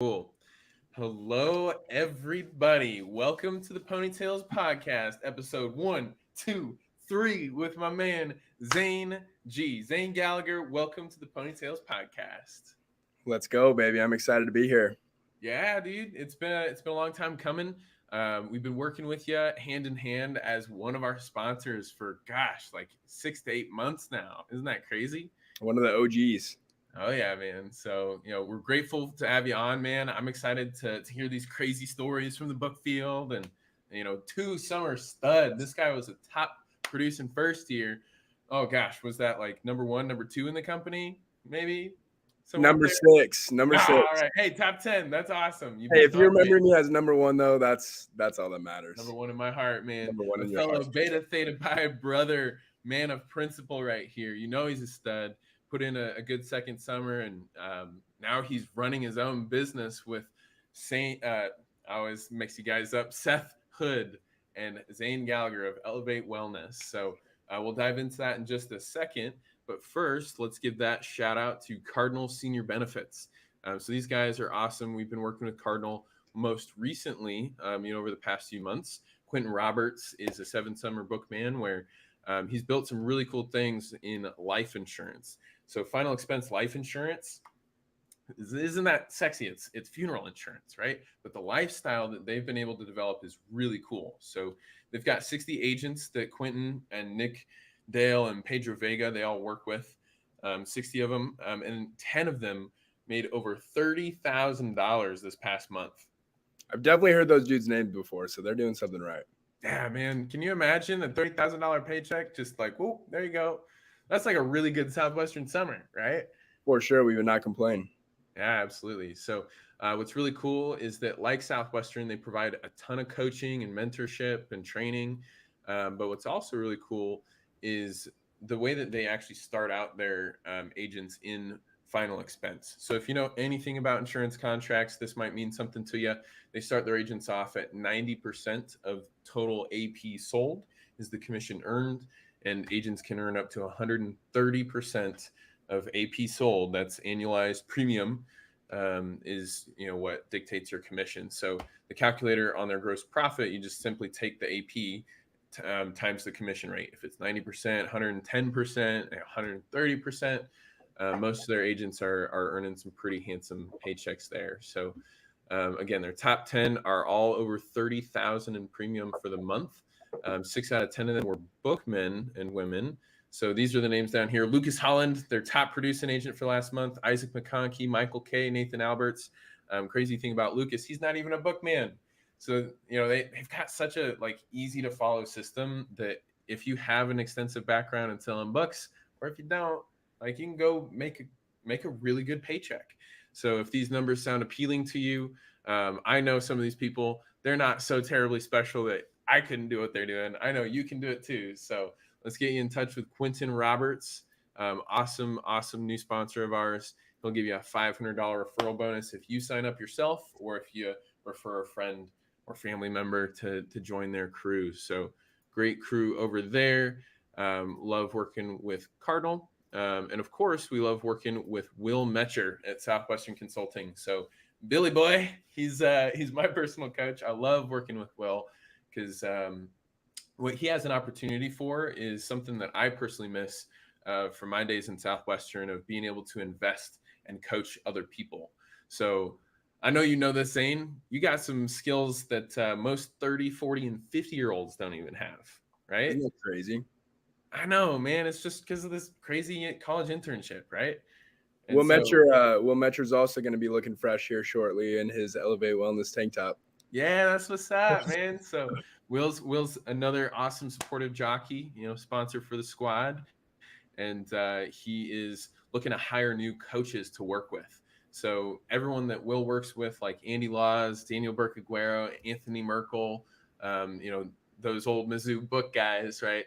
Cool. Hello, everybody. Welcome to the Ponytails Podcast, episode 1, 2, 3, with my man Zaine G. Zaine Gallagher. Welcome to the Ponytails Podcast. Let's go, baby. I'm excited to be here. Yeah, dude, it's been a long time coming. We've been working with you hand in hand as one of our sponsors for like 6 to 8 months now. Isn't that crazy? One of the OGs. Oh yeah, man. So, we're grateful to have you on, man. I'm excited to hear these crazy stories from the book field and, 2 summer stud. This guy was a top producing first year. Oh gosh, was that like number one, number two in the company? Maybe somewhere up Number there. six. Number Ah, six. all right. Hey, top 10. That's awesome. You Hey, beat if you Andre. remember me as number one, though, that's all that matters. Number one in my heart, man. Number one A in your fellow heart. Beta Theta Pi brother, man of principle right here. He's a stud. Put in a good second summer, and now he's running his own business with Saint. I always mix you guys up. Seth Hood and Zaine Gallagher of Elevate Wellness. So we'll dive into that in just a second. But first, let's give that shout out to Cardinal Senior Benefits. So these guys are awesome. We've been working with Cardinal most recently, over the past few months. Quentin Roberts is a 7 summer bookman where he's built some really cool things in life insurance. So final expense life insurance isn't that sexy. It's funeral insurance, right? But the lifestyle that they've been able to develop is really cool. So they've got 60 agents that Quentin and Nick Dale and Pedro Vega, they all work with, 60 of them, and 10 of them made over $30,000 this past month. I've definitely heard those dudes' names before, so they're doing something right. Yeah, man. Can you imagine a $30,000 paycheck? Just like, whoop, there you go. That's like a really good Southwestern summer, right? For sure, we would not complain. Yeah, absolutely. So what's really cool is that like Southwestern, they provide a ton of coaching and mentorship and training. But what's also really cool is the way that they actually start out their agents in final expense. So if you know anything about insurance contracts, this might mean something to you. They start their agents off at 90% of total AP sold is the commission earned, and agents can earn up to 130% of AP sold. That's annualized premium, is what dictates your commission. So the calculator on their gross profit, you just simply take the AP times the commission rate. If it's 90%, 110%, 130%, most of their agents are earning some pretty handsome paychecks there. So again, their top 10 are all over 30,000 in premium for the month. 6 out of 10 of them were bookmen and women. So these are the names down here. Lucas Holland, their top producing agent for last month. Isaac McConkey, Michael K, Nathan Alberts. Crazy thing about Lucas, he's not even a bookman. So, they've got such a easy to follow system that if you have an extensive background in selling books, or if you don't, you can go make a really good paycheck. So if these numbers sound appealing to you, I know some of these people, they're not so terribly special that I couldn't do what they're doing. I know you can do it too. So let's get you in touch with Quentin Roberts. Awesome new sponsor of ours. He'll give you a $500 referral bonus if you sign up yourself or if you refer a friend or family member to join their crew. So great crew over there. Love working with Cardinal. And of course, we love working with Will Metcher at Southwestern Consulting. So Billy Boy, he's my personal coach. I love working with Will because what he has an opportunity for is something that I personally miss from my days in Southwestern, of being able to invest and coach other people. So I know you know this, Zaine. You got some skills that most 30, 40, and 50-year-olds don't even have, right? Isn't that crazy? I know, man. It's just because of this crazy college internship, right? And Will Metcher's also going to be looking fresh here shortly in his Elevate Wellness tank top. Yeah, that's what's up, man. So Will's another awesome supportive jockey, sponsor for the squad, and he is looking to hire new coaches to work with. So everyone that Will works with, like Andy Laws, Daniel Burke Aguero, Anthony Merkel, those old Mizzou book guys, right?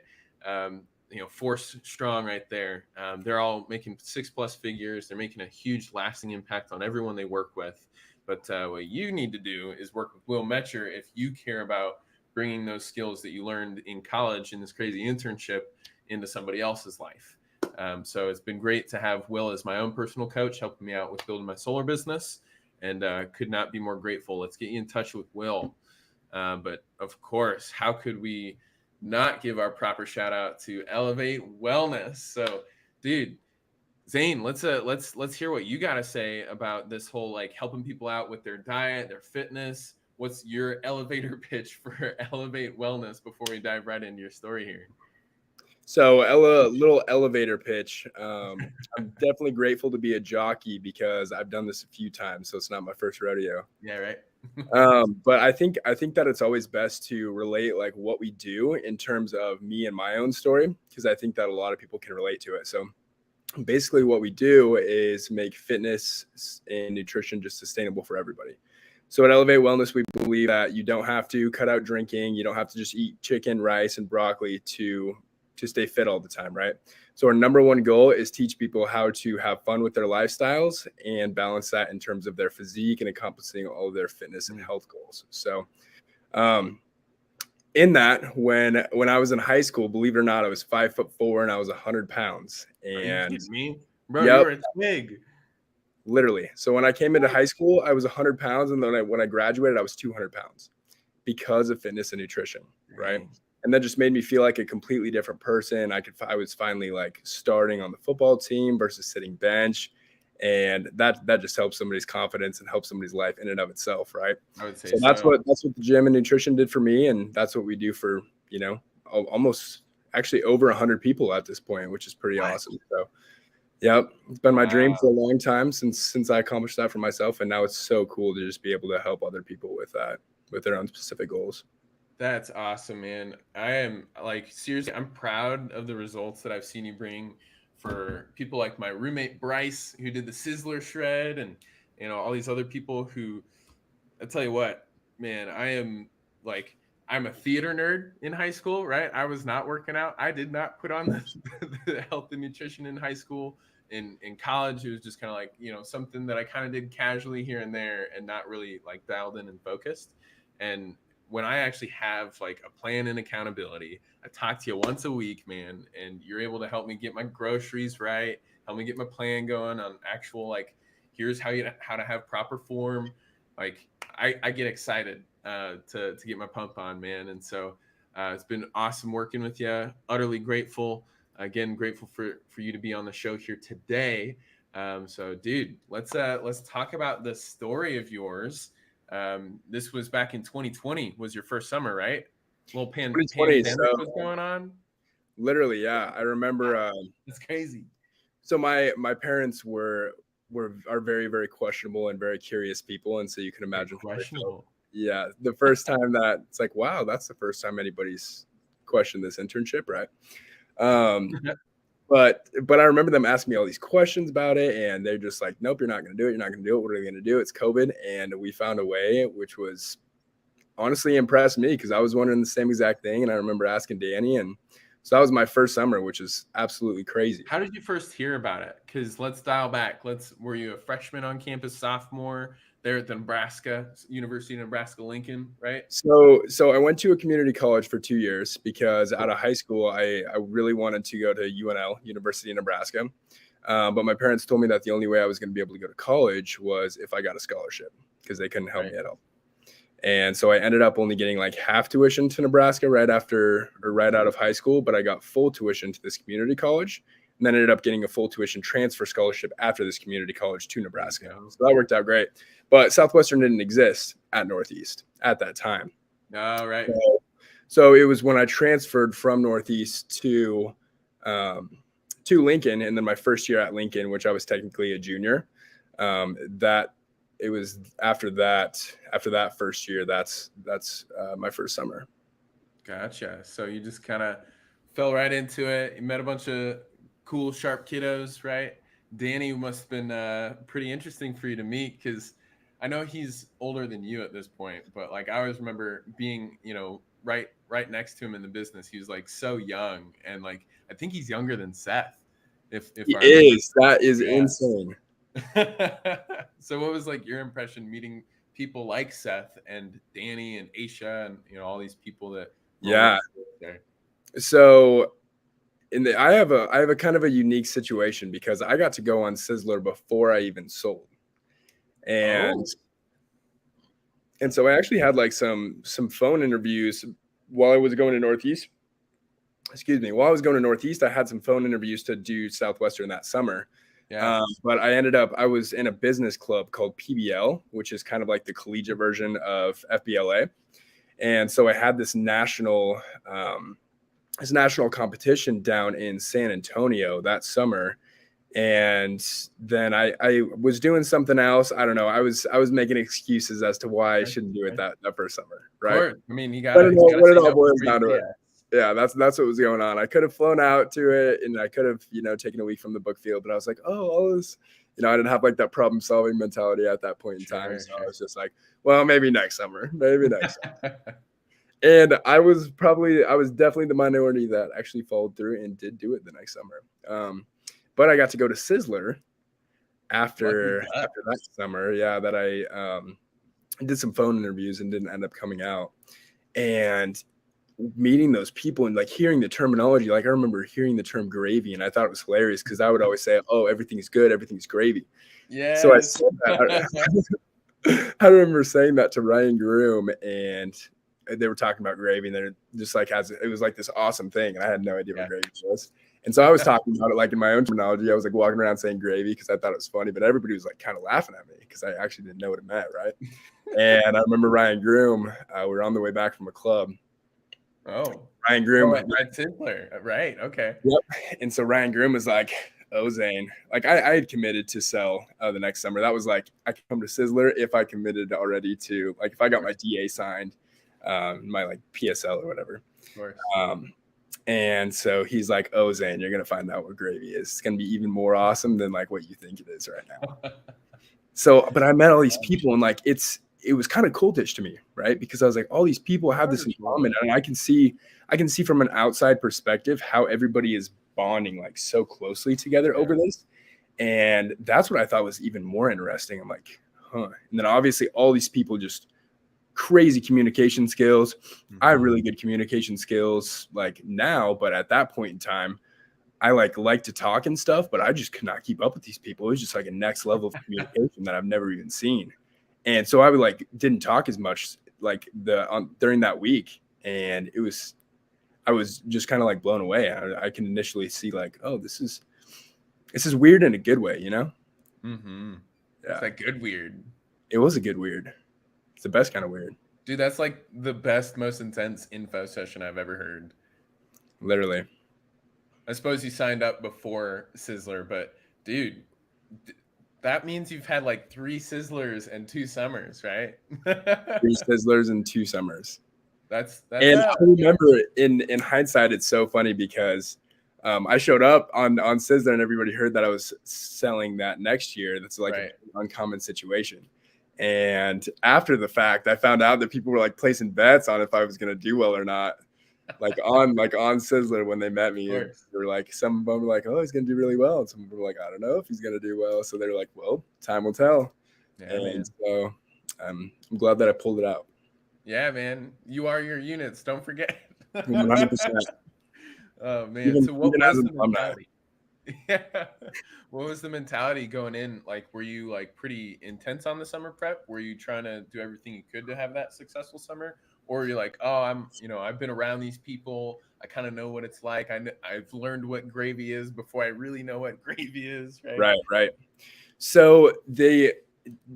Force strong right there. They're all making 6+ figures. They're making a huge lasting impact on everyone they work with. But what you need to do is work with Will Metcher if you care about bringing those skills that you learned in college in this crazy internship into somebody else's life. So it's been great to have Will as my own personal coach, helping me out with building my solar business. and could not be more grateful. Let's get you in touch with Will. But of course, how could we not give our proper shout out to Elevate Wellness? So, dude, Zaine, let's hear what you got to say about this whole like helping people out with their diet, their fitness. What's your elevator pitch for Elevate Wellness before we dive right into your story here? So, little elevator pitch. I'm definitely grateful to be a jockey because I've done this a few times, so it's not my first rodeo. Yeah, right. But I think that it's always best to relate like what we do in terms of me and my own story, because I think that a lot of people can relate to it. So basically what we do is make fitness and nutrition just sustainable for everybody. So at Elevate Wellness, we believe that you don't have to cut out drinking. You don't have to just eat chicken, rice, and broccoli to stay fit all the time, right? So our number one goal is teach people how to have fun with their lifestyles and balance that in terms of their physique and accomplishing all of their fitness and health goals. So in that, when I was in high school, believe it or not, I was 5'4" and I was 100 pounds. Are you And kidding me? Bro, you yep, were big. literally. So when I came into high school, I was 100 pounds. And then when I graduated, I was 200 pounds because of fitness and nutrition, right? Dang. And that just made me feel like a completely different person. I was finally like starting on the football team versus sitting bench. And that just helps somebody's confidence and helps somebody's life in and of itself, right? I would say So that's what the gym and nutrition did for me, and that's what we do for, almost actually over 100 people at this point, which is pretty awesome. So, yep, it's been my dream for a long time since I accomplished that for myself, and now it's so cool to just be able to help other people with that, with their own specific goals. That's awesome, man. I am like seriously, I'm proud of the results that I've seen you bring for people like my roommate Bryce, who did the Sizzler shred, and all these other people who I tell you what, man, I'm a theater nerd in high school, right? I was not working out. I did not put on the health and nutrition in high school. In college, it was just kind of like, something that I kind of did casually here and there and not really like dialed in and focused. And when I actually have like a plan and accountability, I talk to you once a week, man, and you're able to help me get my groceries right, help me get my plan going on actual like, here's how to have proper form. Like I get excited to get my pump on, man, and so it's been awesome working with you. Utterly grateful. Again, grateful for you to be on the show here today. So, dude, let's talk about the story of yours. This was back in 2020 was your first summer, right? Little pandemic was going on. Literally, yeah. I remember. It's crazy. So my parents are very, very questionable and very curious people, and so you can imagine. Questionable. Yeah, the first time that it's like, wow, that's the first time anybody's questioned this internship, right? But I remember them asking me all these questions about it, and they're just like, nope, you're not going to do it. You're not going to do it. What are you going to do? It's COVID. And we found a way, which was honestly impressed me because I was wondering the same exact thing. And I remember asking Danny, and so that was my first summer, which is absolutely crazy. How did you first hear about it? Because let's dial back. Were you a freshman on campus, sophomore there at the University of Nebraska Lincoln, right? So I went to a community college for 2 years because out of high school, I really wanted to go to UNL, University of Nebraska. But my parents told me that the only way I was going to be able to go to college was if I got a scholarship because they couldn't help me at all. And so I ended up only getting like half tuition to Nebraska right out of high school, but I got full tuition to this community college, and then ended up getting a full tuition transfer scholarship after this community college to Nebraska. So that worked out great. But Southwestern didn't exist at Northeast at that time. Oh, right. So it was when I transferred from Northeast to Lincoln, and then my first year at Lincoln, which I was technically a junior, that it was after that first year, that's my first summer. Gotcha. So you just kind of fell right into it. You met a bunch of cool, sharp kiddos, right? Danny must have been pretty interesting for you to meet because I know he's older than you at this point, but like I always remember being, right next to him in the business. He was like so young, and like I think he's younger than Seth. If that is insane. So what was like your impression meeting people like Seth and Danny and Aisha and all these people that there? So I have a kind of a unique situation because I got to go on Sizzler before I even sold. And Oh, so I actually had like some phone interviews while I was going to Northeast. Excuse me. While I was going to Northeast, I had some phone interviews to do Southwestern that summer. yeah. But I was in a business club called PBL, which is kind of like the collegiate version of FBLA. And so I had this national competition down in San Antonio that summer. And then I was doing something else. I don't know. I was making excuses as to why I Right, shouldn't do it right. that first summer, Of right? course. I mean, I don't know you gotta what it say all no boils before you down to say it. yes. Yeah, that's what was going on. I could have flown out to it, and I could have, taken a week from the book field, but I was like, oh, all this, I didn't have like that problem solving mentality at that point in time. Sure, So I sure. was just like, well, maybe next summer, maybe next summer. And I was definitely the minority that actually followed through and did do it the next summer. But I got to go to Sizzler Lucky after duck. that summer. Yeah, that I did some phone interviews and didn't end up coming out. And meeting those people and like hearing the terminology, like I remember hearing the term gravy, and I thought it was hilarious because I would always say, "Oh, everything's good, everything's gravy." So I Yes. said that. I remember saying that to Ryan Groom, and they were talking about gravy, and they're just like, it was like this awesome thing, and I had no idea what Yeah. gravy was. And so I was talking about it like in my own terminology. I was like walking around saying gravy because I thought it was funny, but everybody was like kind of laughing at me because I actually didn't know what it meant, right? And I remember Ryan Groom, we were on the way back from a club. Oh. Ryan Oh, Groom, at Sizzler. Right. Okay. yep. And so Ryan Groom was like, "Oh, Zaine, like I had committed to sell the next summer. That was like I could come to Sizzler if I committed already to like if I got my DA signed, my like PSL or whatever." Of course. And so he's like, "Oh, Zaine, you're gonna find out what gravy is. It's gonna be even more awesome than like what you think it is right now." So, but I met all these people, and like it was kind of cultish to me, right? Because I was like, all these people have this in common, and I can see from an outside perspective how everybody is bonding like so closely together over this. And that's what I thought was even more interesting. I'm like, huh. And then obviously all these people just crazy communication skills. I have really good communication skills like now, but at that point in time, I like to talk and stuff, but I just could not keep up with these people. It was just like a next level of communication that I've never even seen. And so I would like didn't talk as much like during that week. And I was just kind of like blown away. I can initially see like, oh, this is weird in a good way, Mm-hmm. Yeah. It's like good weird. It was a good weird. It's the best kind of weird. Dude, that's like the best, most intense info session I've ever heard. Literally. I suppose you signed up before Sizzler, but dude, that means you've had like 3 Sizzlers and 2 summers, right? 3 Sizzlers and 2 summers. That's And I remember in hindsight, it's so funny because I showed up on Sizzler and everybody heard that I was selling that next year. That's like an uncommon situation. And after the fact, I found out that people were like placing bets on if I was going to do well or not. Like on Sizzler when they met me, they were like, some of them were like, "Oh, he's gonna do really well," and some of them were like, "I don't know if he's gonna do well." So they're like, "Well, time will tell." Yeah, And man. so I'm glad that I pulled it out. Yeah, man. You are your units. Don't forget. 100%. Oh man. So what Even was as an the alumni. mentality? Yeah. What was the mentality going in? Like, were you like pretty intense on the summer prep? Were you trying to do everything you could to have that successful summer? Or you're like, oh, I've been around these people. I kind of know what it's like. I've learned what gravy is before I really know what gravy is, right? Right. So the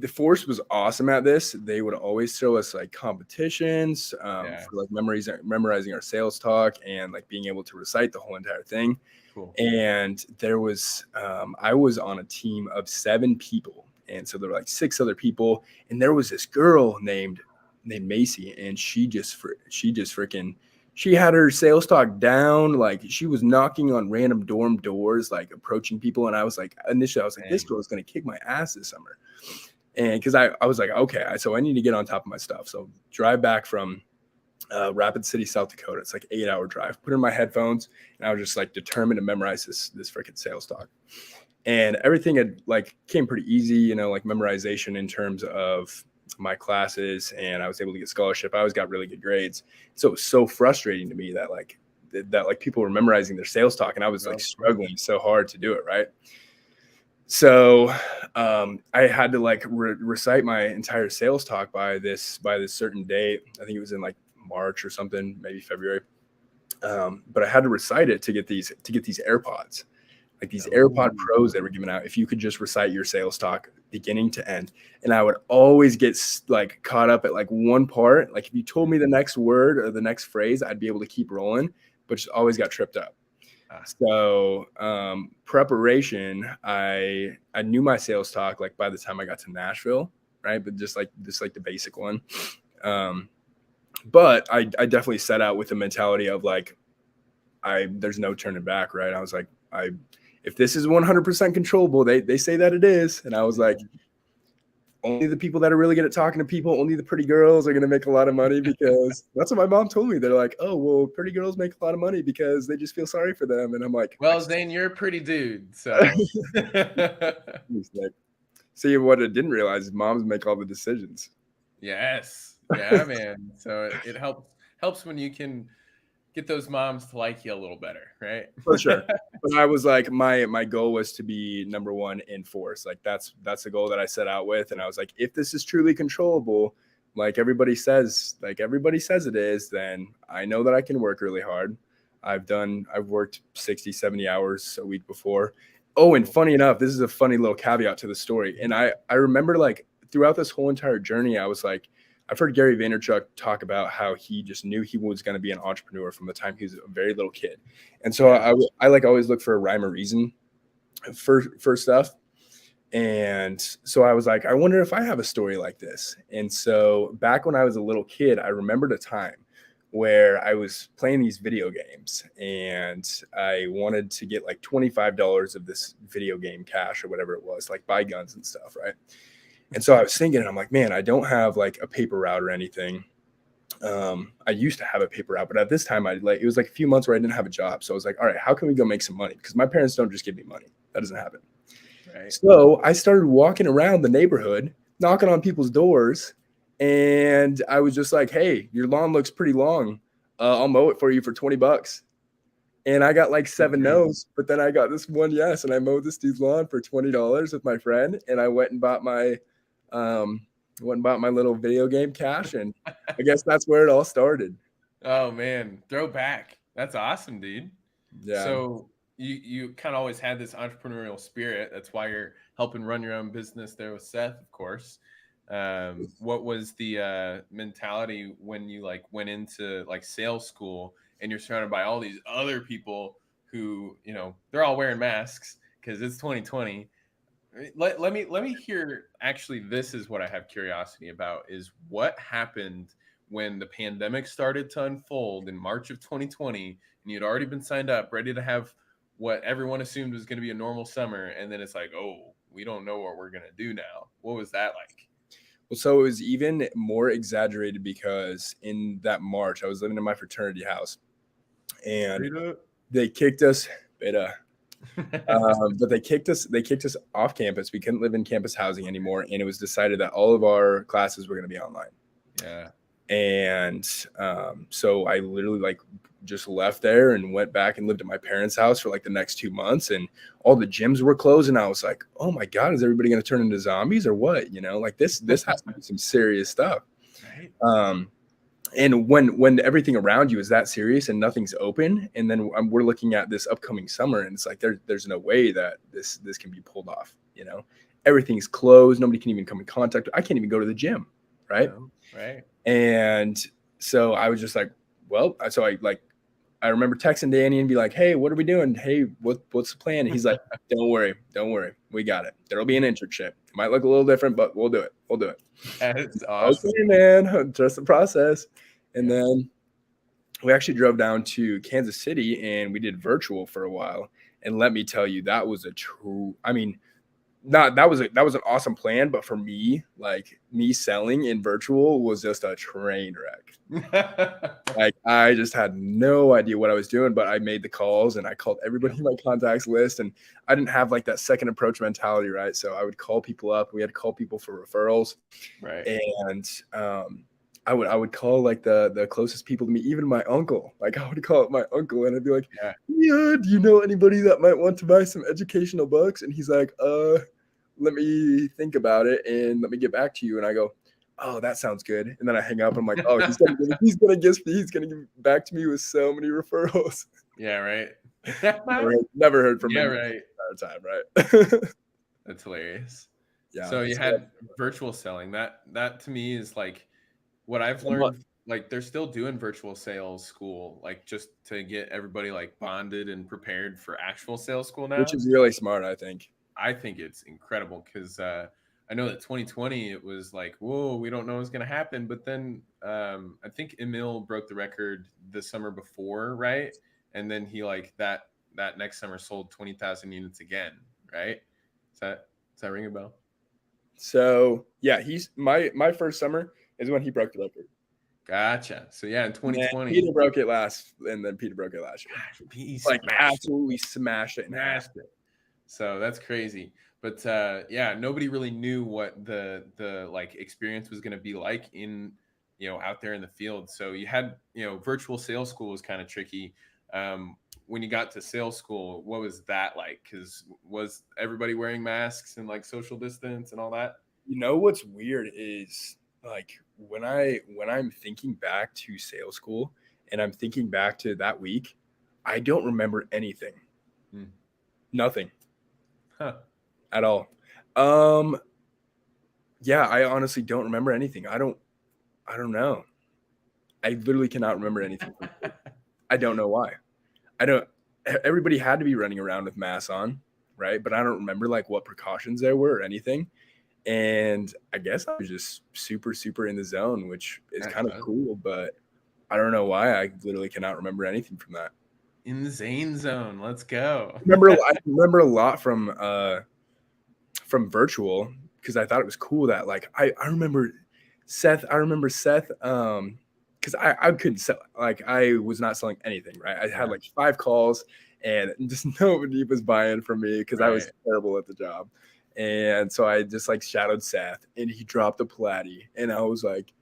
force was awesome at this. They would always throw us like competitions for like memorizing our sales talk and like being able to recite the whole entire thing. Cool. And there was I was on a team of 7 people, and so there were like 6 other people, and there was this girl named Macy, and she had her sales talk down. Like she was knocking on random dorm doors, like approaching people. And I was like, initially, I was like, this girl is going to kick my ass this summer. And because I was like, okay, so I need to get on top of my stuff. So drive back from Rapid City, South Dakota. It's like 8-hour drive. Put in my headphones, and I was just like determined to memorize this freaking sales talk. And everything had like came pretty easy, like memorization in terms of my classes, and I was able to get scholarship. I always got really good grades. So it was so frustrating to me that like people were memorizing their sales talk, and I was like struggling so hard to do it, right? So I had to like recite my entire sales talk by this certain date. I think it was in like March or something, maybe February. But I had to recite it to get these AirPods, like these AirPod Oh, Pros that were given out. If you could just recite your sales talk beginning to end, and I would always get like caught up at like one part. Like if you told me the next word or the next phrase, I'd be able to keep rolling, but just always got tripped up. ah, So preparation, I knew my sales talk like by the time I got to Nashville, right? But just like the basic one. Um, but I definitely set out with the mentality of like there's no turning back, right? I was like, if this is 100% controllable, they say that it is, and I was like, mhm. only the people that are really good at talking to people, only the pretty girls are going to make a lot of money, because that's what my mom told me. They're like, oh, well, pretty girls make a lot of money because they just feel sorry for them. And I'm like, Well, Zane, you're a pretty dude, so see, what I didn't realize is moms make all the decisions. yes, yeah, man. So it helps when you can get those moms to like you a little better, right? For sure. But I was like, my goal was to be number one in force. Like that's the goal that I set out with. And I was like, if this is truly controllable, like everybody says it is, then I know that I can work really hard. I've worked 60, 70 hours a week before. Oh, and Cool. funny enough, this is a funny little caveat to the story. And I remember like throughout this whole entire journey, I was like, I've heard Gary Vaynerchuk talk about how he just knew he was going to be an entrepreneur from the time he was a very little kid. And so Yeah. I like always look for a rhyme or reason for stuff. And so I was like, I wonder if I have a story like this. And so back when I was a little kid, I remembered a time where I was playing these video games and I wanted to get like $25 of this video game cash or whatever it was, like buy guns and stuff, right? And so I was thinking, and I'm like, man, I don't have like a paper route or anything. I used to have a paper route, but at this time, it was like a few months where I didn't have a job. So I was like, all right, how can we go make some money? Because my parents don't just give me money. That doesn't happen. Right. So I started walking around the neighborhood, knocking on people's doors, and I was just like, hey, your lawn looks pretty long. I'll mow it for you for $20. And I got like 7 Okay. no's, but then I got this one yes, and I mowed this dude's lawn for $20 with my friend, and I um went and bought my little video game cash, and I guess that's where it all started. Oh man, throwback. That's awesome, dude. Yeah. So you kind of always had this entrepreneurial spirit. That's why you're helping run your own business there with Seth, of course. What was the mentality when you like went into like sales school and you're surrounded by all these other people who, they're all wearing masks because it's 2020. Let me hear. Actually, this is what I have curiosity about: is what happened when the pandemic started to unfold in March of 2020, and you'd already been signed up, ready to have what everyone assumed was going to be a normal summer, and then it's like, oh, we don't know what we're going to do now. What was that like? Well, so it was even more exaggerated because in that March, I was living in my fraternity house, and Straight up. they kicked us, beta, but they kicked us off campus. We couldn't live in campus housing anymore, and it was decided that all of our classes were going to be online. Yeah. And so I literally like just left there and went back and lived at my parents' house for like the next 2 months, and all the gyms were closed. And I was like, oh my God, is everybody going to turn into zombies or what? Like this has to be some serious stuff. Right. Um, and when everything around you is that serious and nothing's open, and then we're looking at this upcoming summer, and it's like there's no way that this can be pulled off. Everything's closed. Nobody can even come in contact. I can't even go to the gym, right? No. Right. And so I was just like, well, I remember texting Danny and be like, hey, what are we doing? Hey, what's the plan? And he's like, don't worry, we got it. There'll be an internship. It might look a little different, but we'll do it. That's Okay, awesome. man, trust the process. And Yeah. then we actually drove down to Kansas City and we did virtual for a while. And let me tell you, that was not that was an awesome plan, but for me, like me selling in virtual was just a train wreck. Like I just had no idea what I was doing, but I made the calls and I called everybody Yep. in my contacts list, and I didn't have like that second approach mentality, right? So I would call people up. We had to call people for referrals, Right. and I would call like the closest people to me, even my uncle. Like I would call up my uncle and I'd be like, Yeah. yeah, do you know anybody that might want to buy some educational books? And he's like, let me think about it and let me get back to you. And I go, oh, that sounds good. And then I hang up. I'm like, oh, he's gonna get back to me with so many referrals. Yeah, right. Never heard from Yeah, him right. the entire time, right? That's hilarious. Yeah. So you had virtual selling. That to me is like what I've learned. Like they're still doing virtual sales school, like just to get everybody like bonded and prepared for actual sales school now. Which is really smart, I think. I think it's incredible because I know that 2020 it was like, whoa, we don't know what's going to happen. But then I think Emil broke the record the summer before, right? And then he like that next summer sold 20,000 units again, right? Does that ring a bell? So yeah, he's my first summer is when he broke the record. Gotcha. So yeah, in 2020, Peter broke it last, and then Peter broke it last year. Gosh, he Like absolutely smashed it. So that's crazy. But yeah, nobody really knew what the like experience was going to be like in out there in the field. So you had virtual sales school was kind of tricky. When you got to sales school, what was that like? Because was everybody wearing masks and like social distance and all that? You know what's weird is like when I'm thinking back to sales school and I'm thinking back to that week, I don't remember anything. Nothing. Huh. At all. Yeah, I honestly don't remember anything. I don't know. I literally cannot remember anything. I don't know why. Everybody had to be running around with masks on, right? But I don't remember like what precautions there were or anything. And I guess I was just super, super in the zone, which is kind of cool, but I don't know why. I literally cannot remember anything from that. In the Zaine zone. Let's go. I remember a lot from virtual because I thought it was cool that like I remember Seth because I couldn't sell, like I was not selling anything, right? I had like 5 calls and just nobody was buying from me because I was terrible at the job. And so I just like shadowed Seth and he dropped a platy and I was like,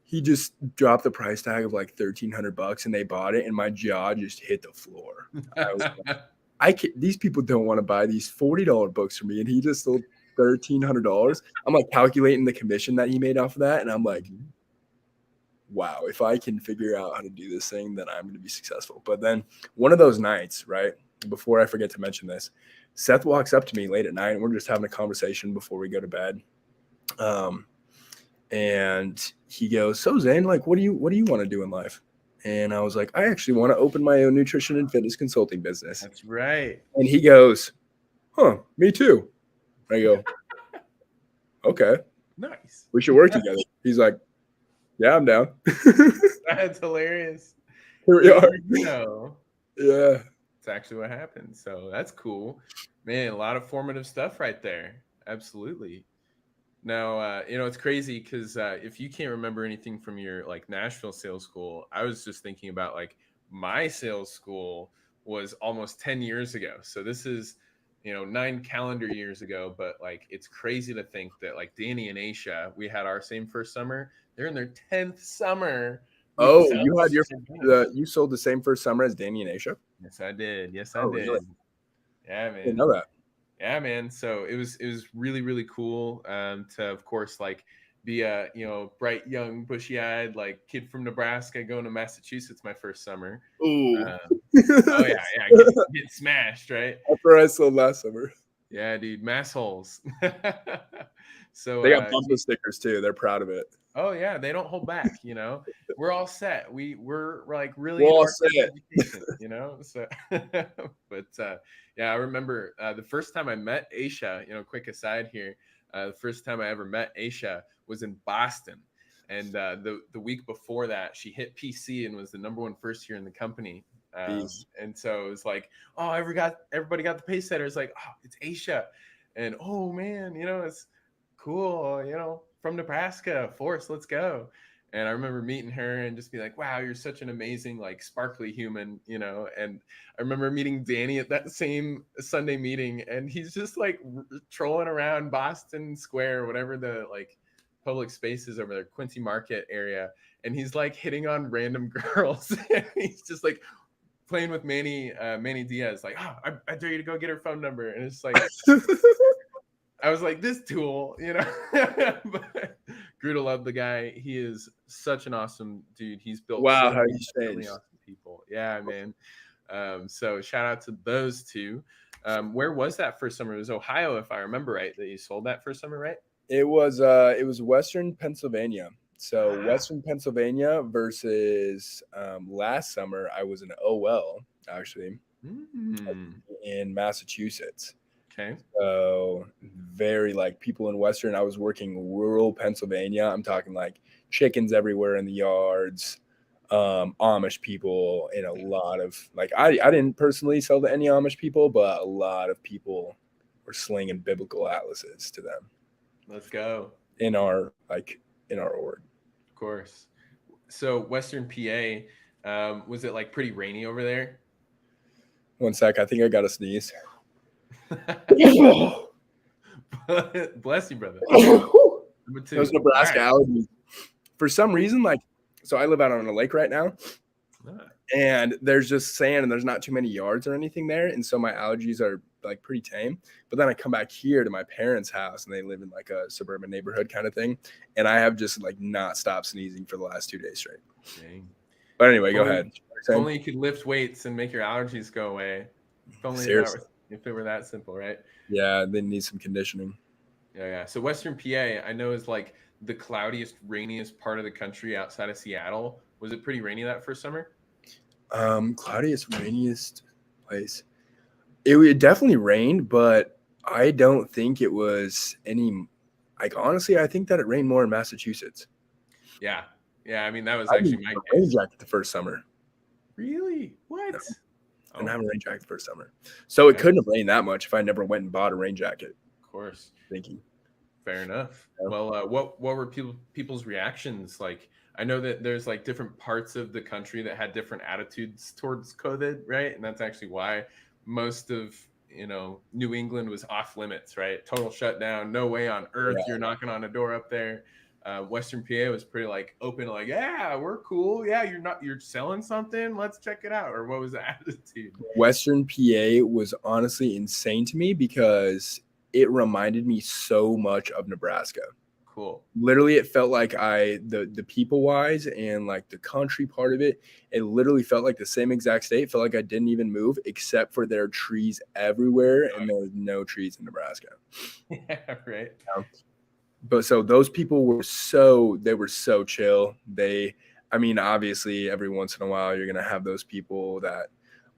he just dropped the price tag of like $1,300 and they bought it and my jaw just hit the floor. I was like, these people don't want to buy these $40 books from me. And he just sold $1,300. I'm like calculating the commission that he made off of that. And I'm like, wow, if I can figure out how to do this thing, then I'm going to be successful. But then one of those nights, right, before I forget to mention this, Seth walks up to me late at night and we're just having a conversation before we go to bed. And he goes, so Zaine, like, what do you want to do in life? And I was like, I actually want to open my own nutrition and fitness consulting business. That's right. And he goes, huh, me too. I go, okay. Nice. We should work together. He's like, yeah, I'm down. That's hilarious. Here we are. Yeah. It's actually what happened. So that's cool. Man, a lot of formative stuff right there. Absolutely. Now, it's crazy because if you can't remember anything from your like Nashville sales school, I was just thinking about like my sales school was almost 10 years ago. So this is, 9 calendar years ago. But like, it's crazy to think that like Danny and Aisha, we had our same first summer. They're in their 10th summer. Oh, you had you sold the same first summer as Danny and Aisha? Yes, I did. Really? Yeah, man. I didn't know that. Yeah, man. So it was really, really cool to, of course, like be a bright, young, bushy-eyed like kid from Nebraska going to Massachusetts my first summer. Ooh. Oh yeah, get smashed, right? After I sold last summer. Yeah, dude, mass holes. So they got bumper stickers too. They're proud of it. Oh yeah, they don't hold back. We're all set. We're like really all set. Education, So, but yeah, I remember the first time I met Aisha. Quick aside here, the first time I ever met Aisha was in Boston, and the week before that, she hit PC and was the #1 first year in the company. And so it was like, oh, everybody got the pace setter. It's like, oh, it's Aisha, and oh man, it's cool, from Nebraska, Force, let's go. And I remember meeting her and just be like, wow, you're such an amazing, like sparkly human, and I remember meeting Danny at that same Sunday meeting and he's just like trolling around Boston Square, whatever the like public spaces over there, Quincy Market area, and he's like hitting on random girls. He's just like playing with Manny Diaz, like, oh, I dare you to go get her phone number. And it's like, I was like, this tool, you know. But grew to love the guy. He is such an awesome dude. He's built Wow, so how many you really changed. awesome people. Yeah, man. So shout out to those two. Where was that first summer? It was Ohio, if I remember right, that you sold that first summer, right? It was Western Pennsylvania. So Western Pennsylvania versus last summer I was in OL actually in Massachusetts. Okay. So very like people in Western. I was working rural Pennsylvania. I'm talking like chickens everywhere in the yards, Amish people, and a lot of like I didn't personally sell to any Amish people, but a lot of people were slinging biblical atlases to them Let's go. in our org. Of course. So Western PA, was it like pretty rainy over there? 1 sec, I think I got a sneeze. Bless you, brother. Those Nebraska allergies. For some reason, like, so I live out on a lake right now, and there's just sand, and there's not too many yards or anything there, and so my allergies are like pretty tame. But then I come back here to my parents' house, and they live in like a suburban neighborhood kind of thing, and I have just like not stopped sneezing for the last 2 days straight. Dang. But anyway, go ahead. If only you could lift weights and make your allergies go away. If only if it were that simple, right? Yeah, they need some conditioning. Yeah. So Western PA, I know, is like the cloudiest, rainiest part of the country outside of Seattle. Was it pretty rainy that first summer? Cloudiest, rainiest place. It definitely rained, but I don't think it was any. Like honestly, I think that it rained more in Massachusetts. Yeah. I mean, that was actually my rain jacket the first summer. Really? What? No. I didn't have a rain jacket the first summer, so it couldn't have rained that much if I never went and bought a rain jacket. Of course. Thinking. Fair enough. Yeah. Well, what were people's reactions like? I know that there's like different parts of the country that had different attitudes towards COVID, right? And that's actually why most of New England was off limits, right? Total shutdown. No way on earth you're knocking on a door up there. Western PA was pretty like open, like, yeah, we're cool. Yeah, you're selling something. Let's check it out. Or what was the attitude? Western PA was honestly insane to me because it reminded me so much of Nebraska. Cool. Literally, it felt like the people wise and like the country part of it, it literally felt like the same exact state. It felt like I didn't even move except for there are trees everywhere, and there was no trees in Nebraska. Yeah, right. But so those people were so chill. I mean, obviously, every once in a while, you're gonna have those people that,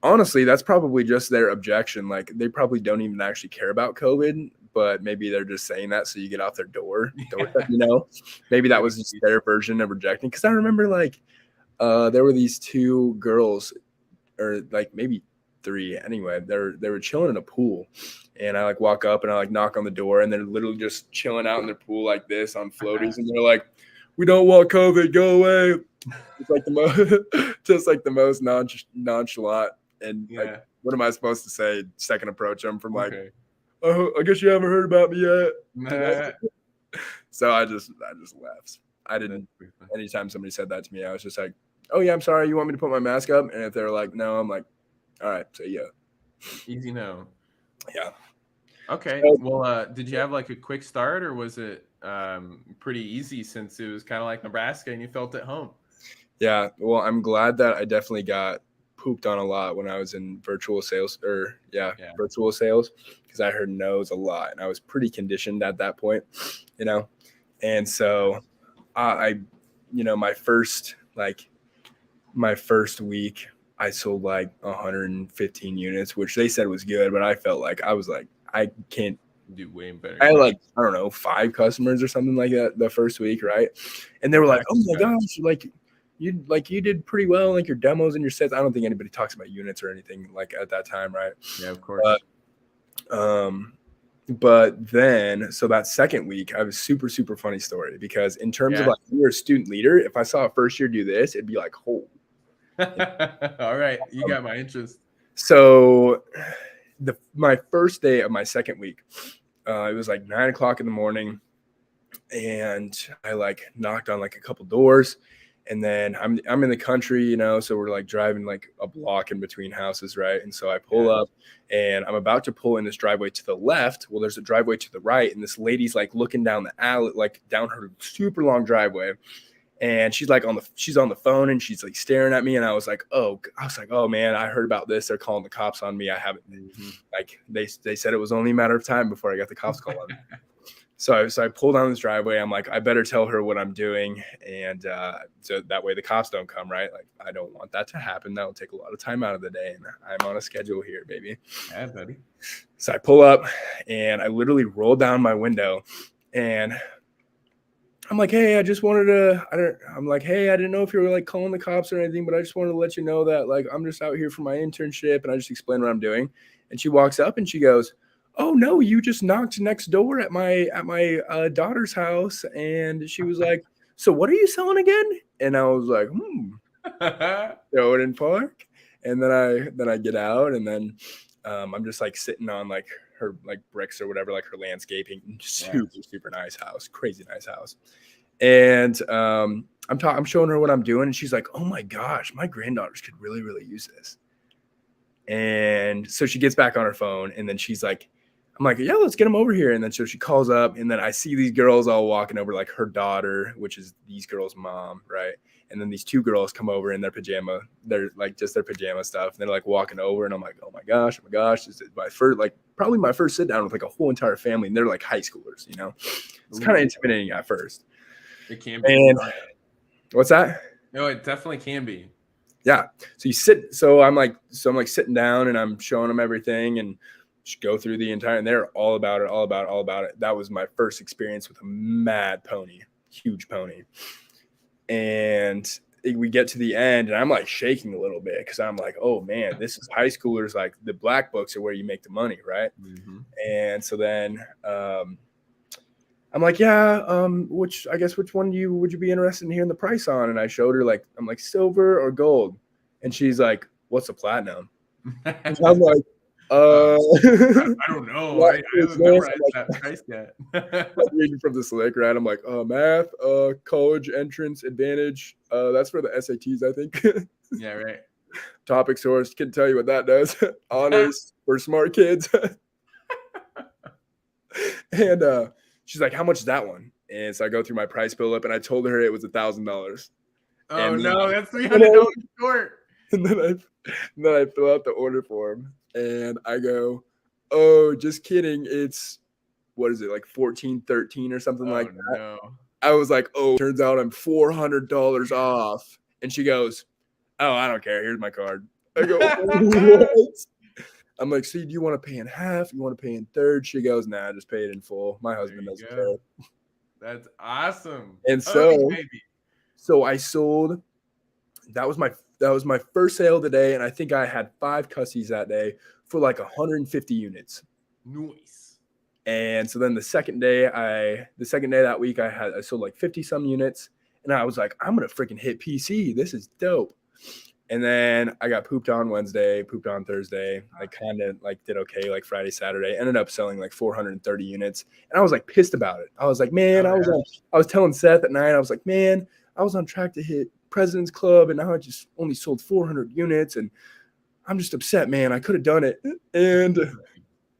honestly, that's probably just their objection. Like they probably don't even actually care about COVID, but maybe they're just saying that so you get off their door. Maybe that was just their version of rejecting. Because I remember like there were these 2 girls, or like maybe 3. Anyway, they were chilling in a pool, and I like walk up and I like knock on the door, and they're literally just chilling out in their pool like this on floaties, and they're like, "We don't want COVID, go away." It's like the most nonchalant. And like, what am I supposed to say? Second approach them from like, oh, I guess you haven't heard about me yet. So I just left. I didn't. Anytime somebody said that to me, I was just like, oh yeah, I'm sorry. You want me to put my mask up? And if they're like, no, I'm like, all right, so yeah. Easy no. Yeah. Okay. Well, did you have like a quick start, or was it pretty easy since it was kind of like Nebraska and you felt at home? Yeah. Well, I'm glad that I definitely got pooped on a lot when I was in virtual sales, virtual sales, because I heard no's a lot, and I was pretty conditioned at that point, and so I my first week I sold like 115 units, which they said was good, but I felt like I can't do way better. I had like, I don't know, 5 customers or something like that the first week, right? And they were like, oh my gosh, you did pretty well, like your demos and your sets. I don't think anybody talks about units or anything like at that time, right? Yeah, of course. But then, so that second week, I have a super, super funny story, because in terms of like, you're a student leader, if I saw a first year do this, it'd be like, oh. All right, you got my interest. So my first day of my second week, it was like 9 o'clock in the morning. And I like knocked on like a couple doors, and then I'm in the country, you know, so we're like driving like a block in between houses, right? And so I pull Yeah. up, and I'm about to pull in this driveway to the left. Well, there's a driveway to the right, and this lady's like looking down the alley, like down her super long driveway, and she's like she's on the phone, and she's like staring at me, and I was like, oh man, I heard about this. They're calling the cops on me. I haven't like they said it was only a matter of time before I got the cops called on me. So I pull down this driveway. I'm like, I better tell her what I'm doing, and so that way the cops don't come, right? Like, I don't want that to happen. That will take a lot of time out of the day, and I'm on a schedule here, baby. Yeah, buddy. So I pull up, and I literally roll down my window, and I'm like, hey, I just wanted to. I'm like, hey, I didn't know if you were like calling the cops or anything, but I just wanted to let you know that like I'm just out here for my internship, and I just explain what I'm doing. And she walks up and she goes, oh no, you just knocked next door at my daughter's house, and she was like, so what are you selling again? And I was like, throw it in park. And then I get out, and then I'm just like sitting on like her like bricks or whatever, like her landscaping. Super nice house, crazy nice house. And I'm showing her what I'm doing, and she's like, oh my gosh, my granddaughters could really use this. And so she gets back on her phone, and then she's like, I'm like, yeah, let's get them over here. And then so she calls up, and then I see these girls all walking over, like her daughter, which is these girls' mom, right? And then these two girls come over in their pajama. They're like just their pajama stuff. And they're like walking over, and I'm like, oh my gosh. This is my first, like probably my first sit down with like a whole entire family. And they're like high schoolers, you know? It's kind of intimidating at first. It can be. And what's that? No, it definitely can be. Yeah. So you sit, so I'm like sitting down, and I'm showing them everything, and just go through the entire, and they're all about it. That was my first experience with a mad pony, huge pony. And we get to the end, and I'm like shaking a little bit, because I'm like, oh man, this is high schoolers. Like, the black books are where you make the money, right? Mm-hmm. And so then I'm like, yeah, which one would you be interested in hearing the price on? And I showed her, like, I'm like, silver or gold? And she's like, what's a platinum? And I'm like, I don't know. I haven't memorized that price yet. Reading from the slick, right? I'm like, math, college entrance advantage. That's for the SATs, I think. Yeah, right. Topic source, can tell you what that does. Honors for smart kids. And she's like, how much is that one? And so I go through my price bill up, and I told her it was $1,000. Oh no, that's $300 short. And then I fill out the order form, and I go, oh, just kidding. It's, what is it, like 14-13 or something like that? No. I was like, oh, turns out I'm $400 off. And she goes, oh, I don't care. Here's my card. I go, what? I'm like, see, do you want to pay in half? You want to pay in third? She goes, nah, just pay it in full. My husband doesn't care. That's awesome. And so I sold. That was my first sale of the day, and I think I had 5 cussies that day for like 150 units. Nice. And so then the second day that week, I sold like 50 some units, and I was like, I'm gonna freaking hit PC. This is dope. And then I got pooped on Wednesday, pooped on Thursday. I kind of like did okay, like Friday, Saturday. Ended up selling like 430 units, and I was like pissed about it. I was like, man, I was telling Seth at night, I was like, man, I was on track to hit President's Club, and now I just only sold 400 units, and I'm just upset, man. I could have done it. And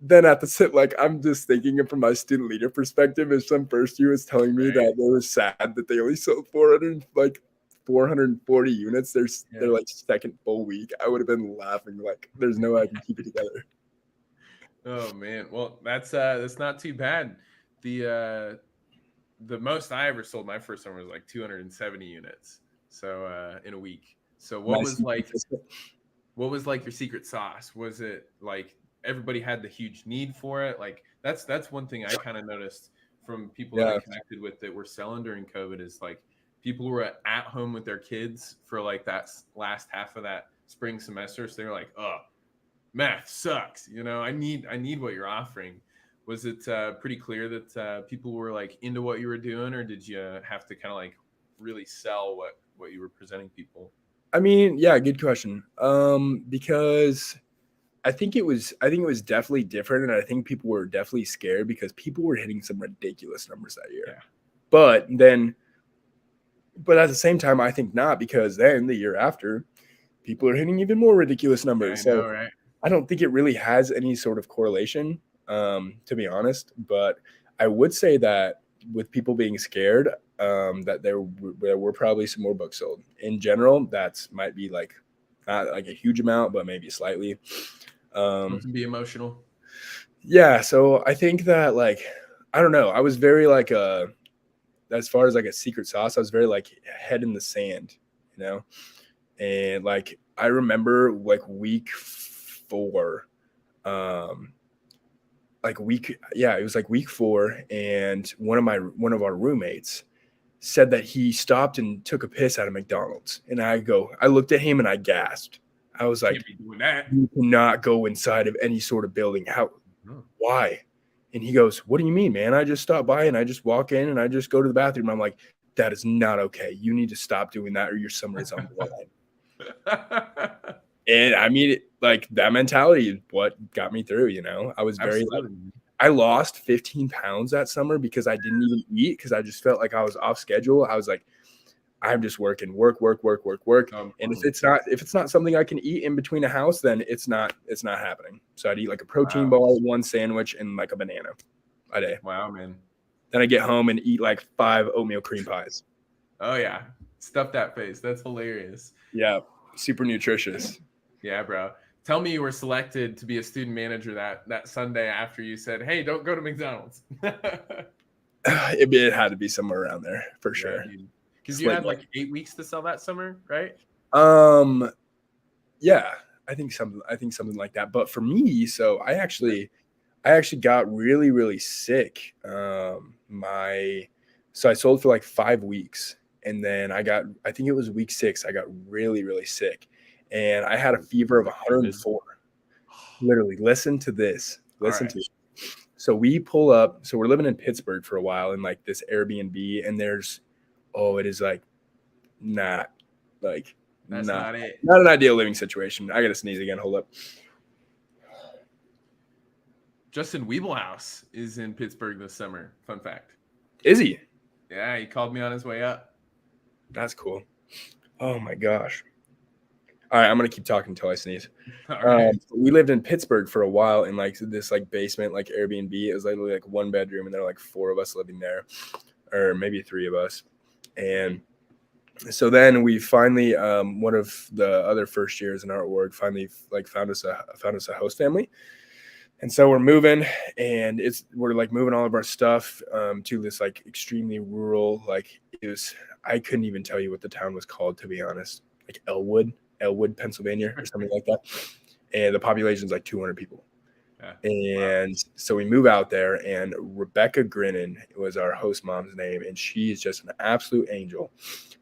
then at the sit, like, I'm just thinking from my student leader perspective, if some first year was telling me that they were sad that they only sold 440 units, they're like second full week, I would have been laughing like there's no way I can keep it together. Oh man, well that's not too bad. The most I ever sold my first summer was like 270 units. So in a week. So what was like your secret sauce? Was it like everybody had the huge need for it? Like that's one thing I kind of noticed from people that I connected with that were selling during COVID is like people were at home with their kids for like that last half of that spring semester. So they're like, oh, math sucks. You know, I need what you're offering. Was it pretty clear that people were like into what you were doing, or did you have to kind of like really sell what you were presenting people? I mean, yeah, good question. Because I think it was definitely different, and I think people were definitely scared because people were hitting some ridiculous numbers that year. But at the same time, I think not, because then the year after, people are hitting even more ridiculous numbers. I So know, right? I don't think it really has any sort of correlation, to be honest. But I would say that with people being scared, that there were probably some more books sold. In general, that's might be like not like a huge amount, but maybe slightly. It can be emotional. Yeah, so I think that, like, I don't know. I was very like as far as like a secret sauce, I was very like head in the sand, you know. And like I remember like week 4, um, it was like week 4, and one of our roommates said that he stopped and took a piss at a McDonald's, and I looked at him and I gasped. I was like, Can't be doing that. "You cannot go inside of any sort of building. How? No. Why?" And he goes, "What do you mean, man? I just stop by and I just walk in and I just go to the bathroom." I'm like, "That is not okay. You need to stop doing that, or your summer is on the line." And I mean, like that mentality is what got me through. I was very like, Absolutely. I lost 15 pounds that summer because I didn't even eat, because I just felt like I was off schedule. I was like, I'm just working, work. And if it's not something I can eat in between a house, then it's not happening. So I'd eat like a protein Wow. bar, one sandwich, and like a banana a day. Wow, man. Then I get home and eat like 5 oatmeal cream pies. Oh yeah. Stuff that face. That's hilarious. Yeah, super nutritious. Yeah, bro. Tell me you were selected to be a student manager that Sunday after you said, "Hey, don't go to McDonald's." It had to be somewhere around there for sure. Because you had like 8 weeks to sell that summer, right? Yeah, I think something like that. But for me, so I actually got really, really sick. So I sold for like 5 weeks, and then I think it was week 6, I got really, really sick, and I had a fever of 104. Literally, listen to this. Listen to it. So we pull up. So we're living in Pittsburgh for a while in like this Airbnb, and it is like not like That's not it. Not an ideal living situation. I gotta sneeze again. Hold up. Justin Weeblehouse is in Pittsburgh this summer. Fun fact. Is he? Yeah, he called me on his way up. That's cool. Oh my gosh. All right, I'm gonna keep talking until I sneeze. All right. We lived in Pittsburgh for a while in like this like basement, like Airbnb. It was literally like 1 bedroom, and there were like 4 of us living there, or maybe 3 of us. And so then we finally, one of the other first years in our org finally like found us a host family. And so we're moving, and we're like moving all of our stuff to this like extremely rural, like I couldn't even tell you what the town was called, to be honest, like Elwood, Pennsylvania or something like that. And the population is like 200 people. Yeah. And so we move out there, and Rebecca Grinnan was our host mom's name. And she is just an absolute angel,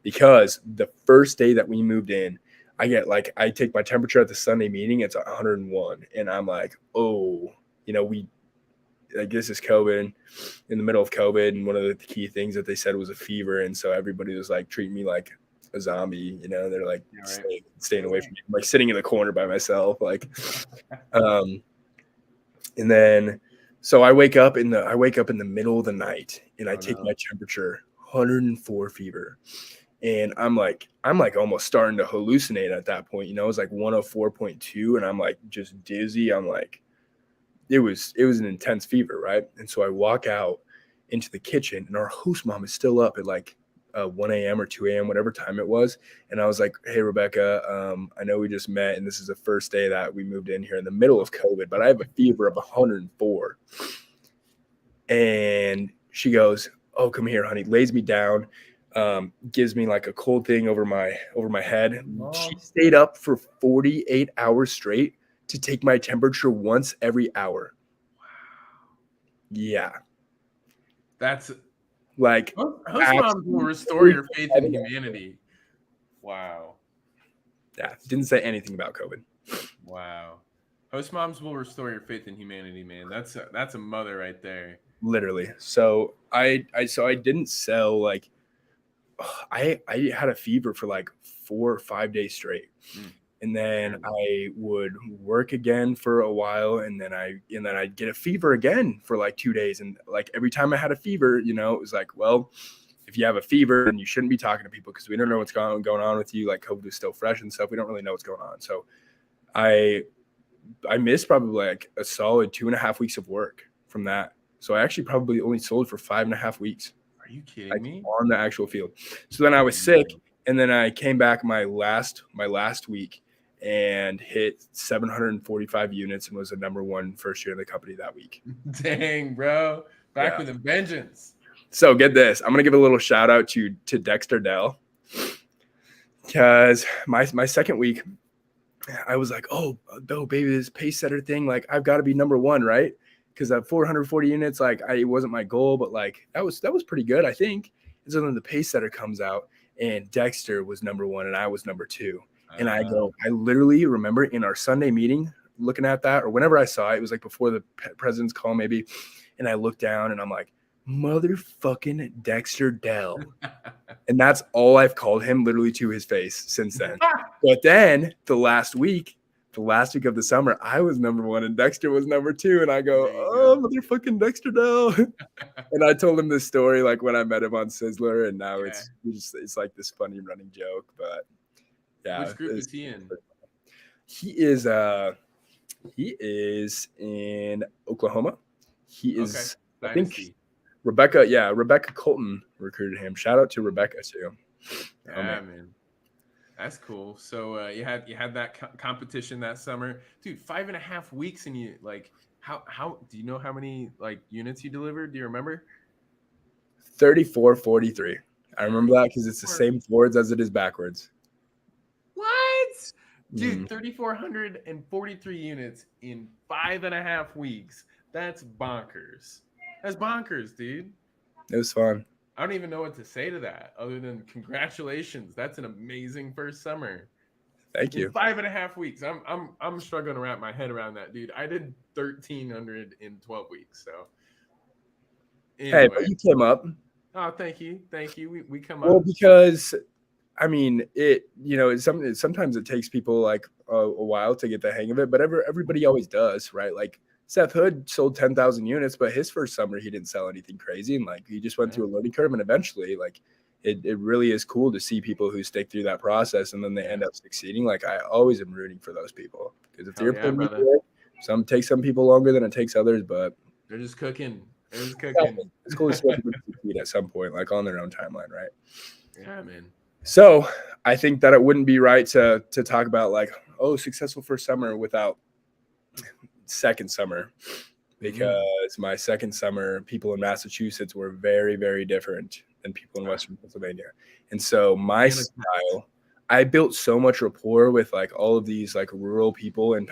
because the first day that we moved in, I take my temperature at the Sunday meeting. It's 101. And I'm like, oh, this is COVID, in the middle of COVID. And one of the key things that they said was a fever. And so everybody was like treating me like a zombie, they're like staying away from me. I'm like sitting in the corner by myself. Like, and then, so I wake up in the middle of the night, and I take my temperature, 104 fever. And I'm like almost starting to hallucinate at that point. It was like 104.2, and I'm like just dizzy. I'm like, it was an intense fever, right? And so I walk out into the kitchen, and our host mom is still up at like 1 a.m. or 2 a.m., whatever time it was. And I was like, "Hey, Rebecca, I know we just met, and this is the first day that we moved in here in the middle of COVID, but I have a fever of 104. And she goes, "Oh, come here, honey," lays me down, gives me like a cold thing over my head. She stayed up for 48 hours straight to take my temperature once every hour. Wow. Yeah. That's like host moms will restore your faith in humanity. Wow. Yeah. Didn't say anything about COVID. Wow. Host moms will restore your faith in humanity, man. That's a mother right there. Literally. So I didn't sell, like, I had a fever for like 4 or 5 days straight. and then I would work again for a while, and then I'd get a fever again for like 2 days. And like every time I had a fever, it was like, well, if you have a fever, then you shouldn't be talking to people because we don't know what's going on with you. Like COVID is still fresh and stuff. We don't really know what's going on. So I missed probably like a solid 2.5 weeks of work from that. So I actually probably only sold for 5.5 weeks. Are you kidding me? On the actual field. So then I was sick, and then I came back my last week and hit 745 units and was the number one first year in the company that week. Dang, bro. Back with a vengeance. So get this. I'm going to give a little shout out to Dexter Dell, because my second week, I was like, oh, baby, this pace setter thing, like I've got to be number one, right? Because at 440 units, like it wasn't my goal, but like that was pretty good, I think. And so then the pace setter comes out, and Dexter was number one, and I was number two. And I literally remember in our Sunday meeting looking at that, or whenever I saw it, it was like before the president's call maybe, and I looked down and I'm like, motherfucking Dexter Dell. And that's all I've called him, literally to his face since then. But then the last week of the summer, I was number one and Dexter was number two. And I go, oh, motherfucking Dexter Dell. And I told him this story like when I met him on Sizzler, and now it's like this funny running joke. But yeah. Which group is he in? He is in Oklahoma. He is, I think, Rebecca Colton recruited him. Shout out to Rebecca too. Yeah, man. That's cool. So you had that competition that summer, dude. 5.5 weeks, and you like how do you know how many like units you delivered? Do you remember? 3443. I remember that because it's the same forwards as it is backwards. What, dude? 3,443 units in 5.5 weeks. That's bonkers. That's bonkers, dude. It was fun. I don't even know what to say to that other than congratulations. That's an amazing first summer. Thank you. In 5.5 weeks. I'm struggling to wrap my head around that, dude. I did 1,300 in 12 weeks. So anyway. Hey, but you came up. Oh, thank you. We come up. Well, because I mean, sometimes it takes people like a while to get the hang of it, but everybody always does, right? Like Seth Hood sold 10,000 units, but his first summer he didn't sell anything crazy, and like he just went through a learning curve, and eventually, like it really is cool to see people who stick through that process and then they end up succeeding. Like I always am rooting for those people, because if they're takes some people longer than it takes others, but they're just cooking. It's cool to see people succeed at some point, like on their own timeline, right? Yeah, man. So I think that it wouldn't be right to talk about like, oh, successful first summer without second summer, because my second summer, people in Massachusetts were very, very different than people in Western Pennsylvania. And so my style, I built so much rapport with like all of these like rural people in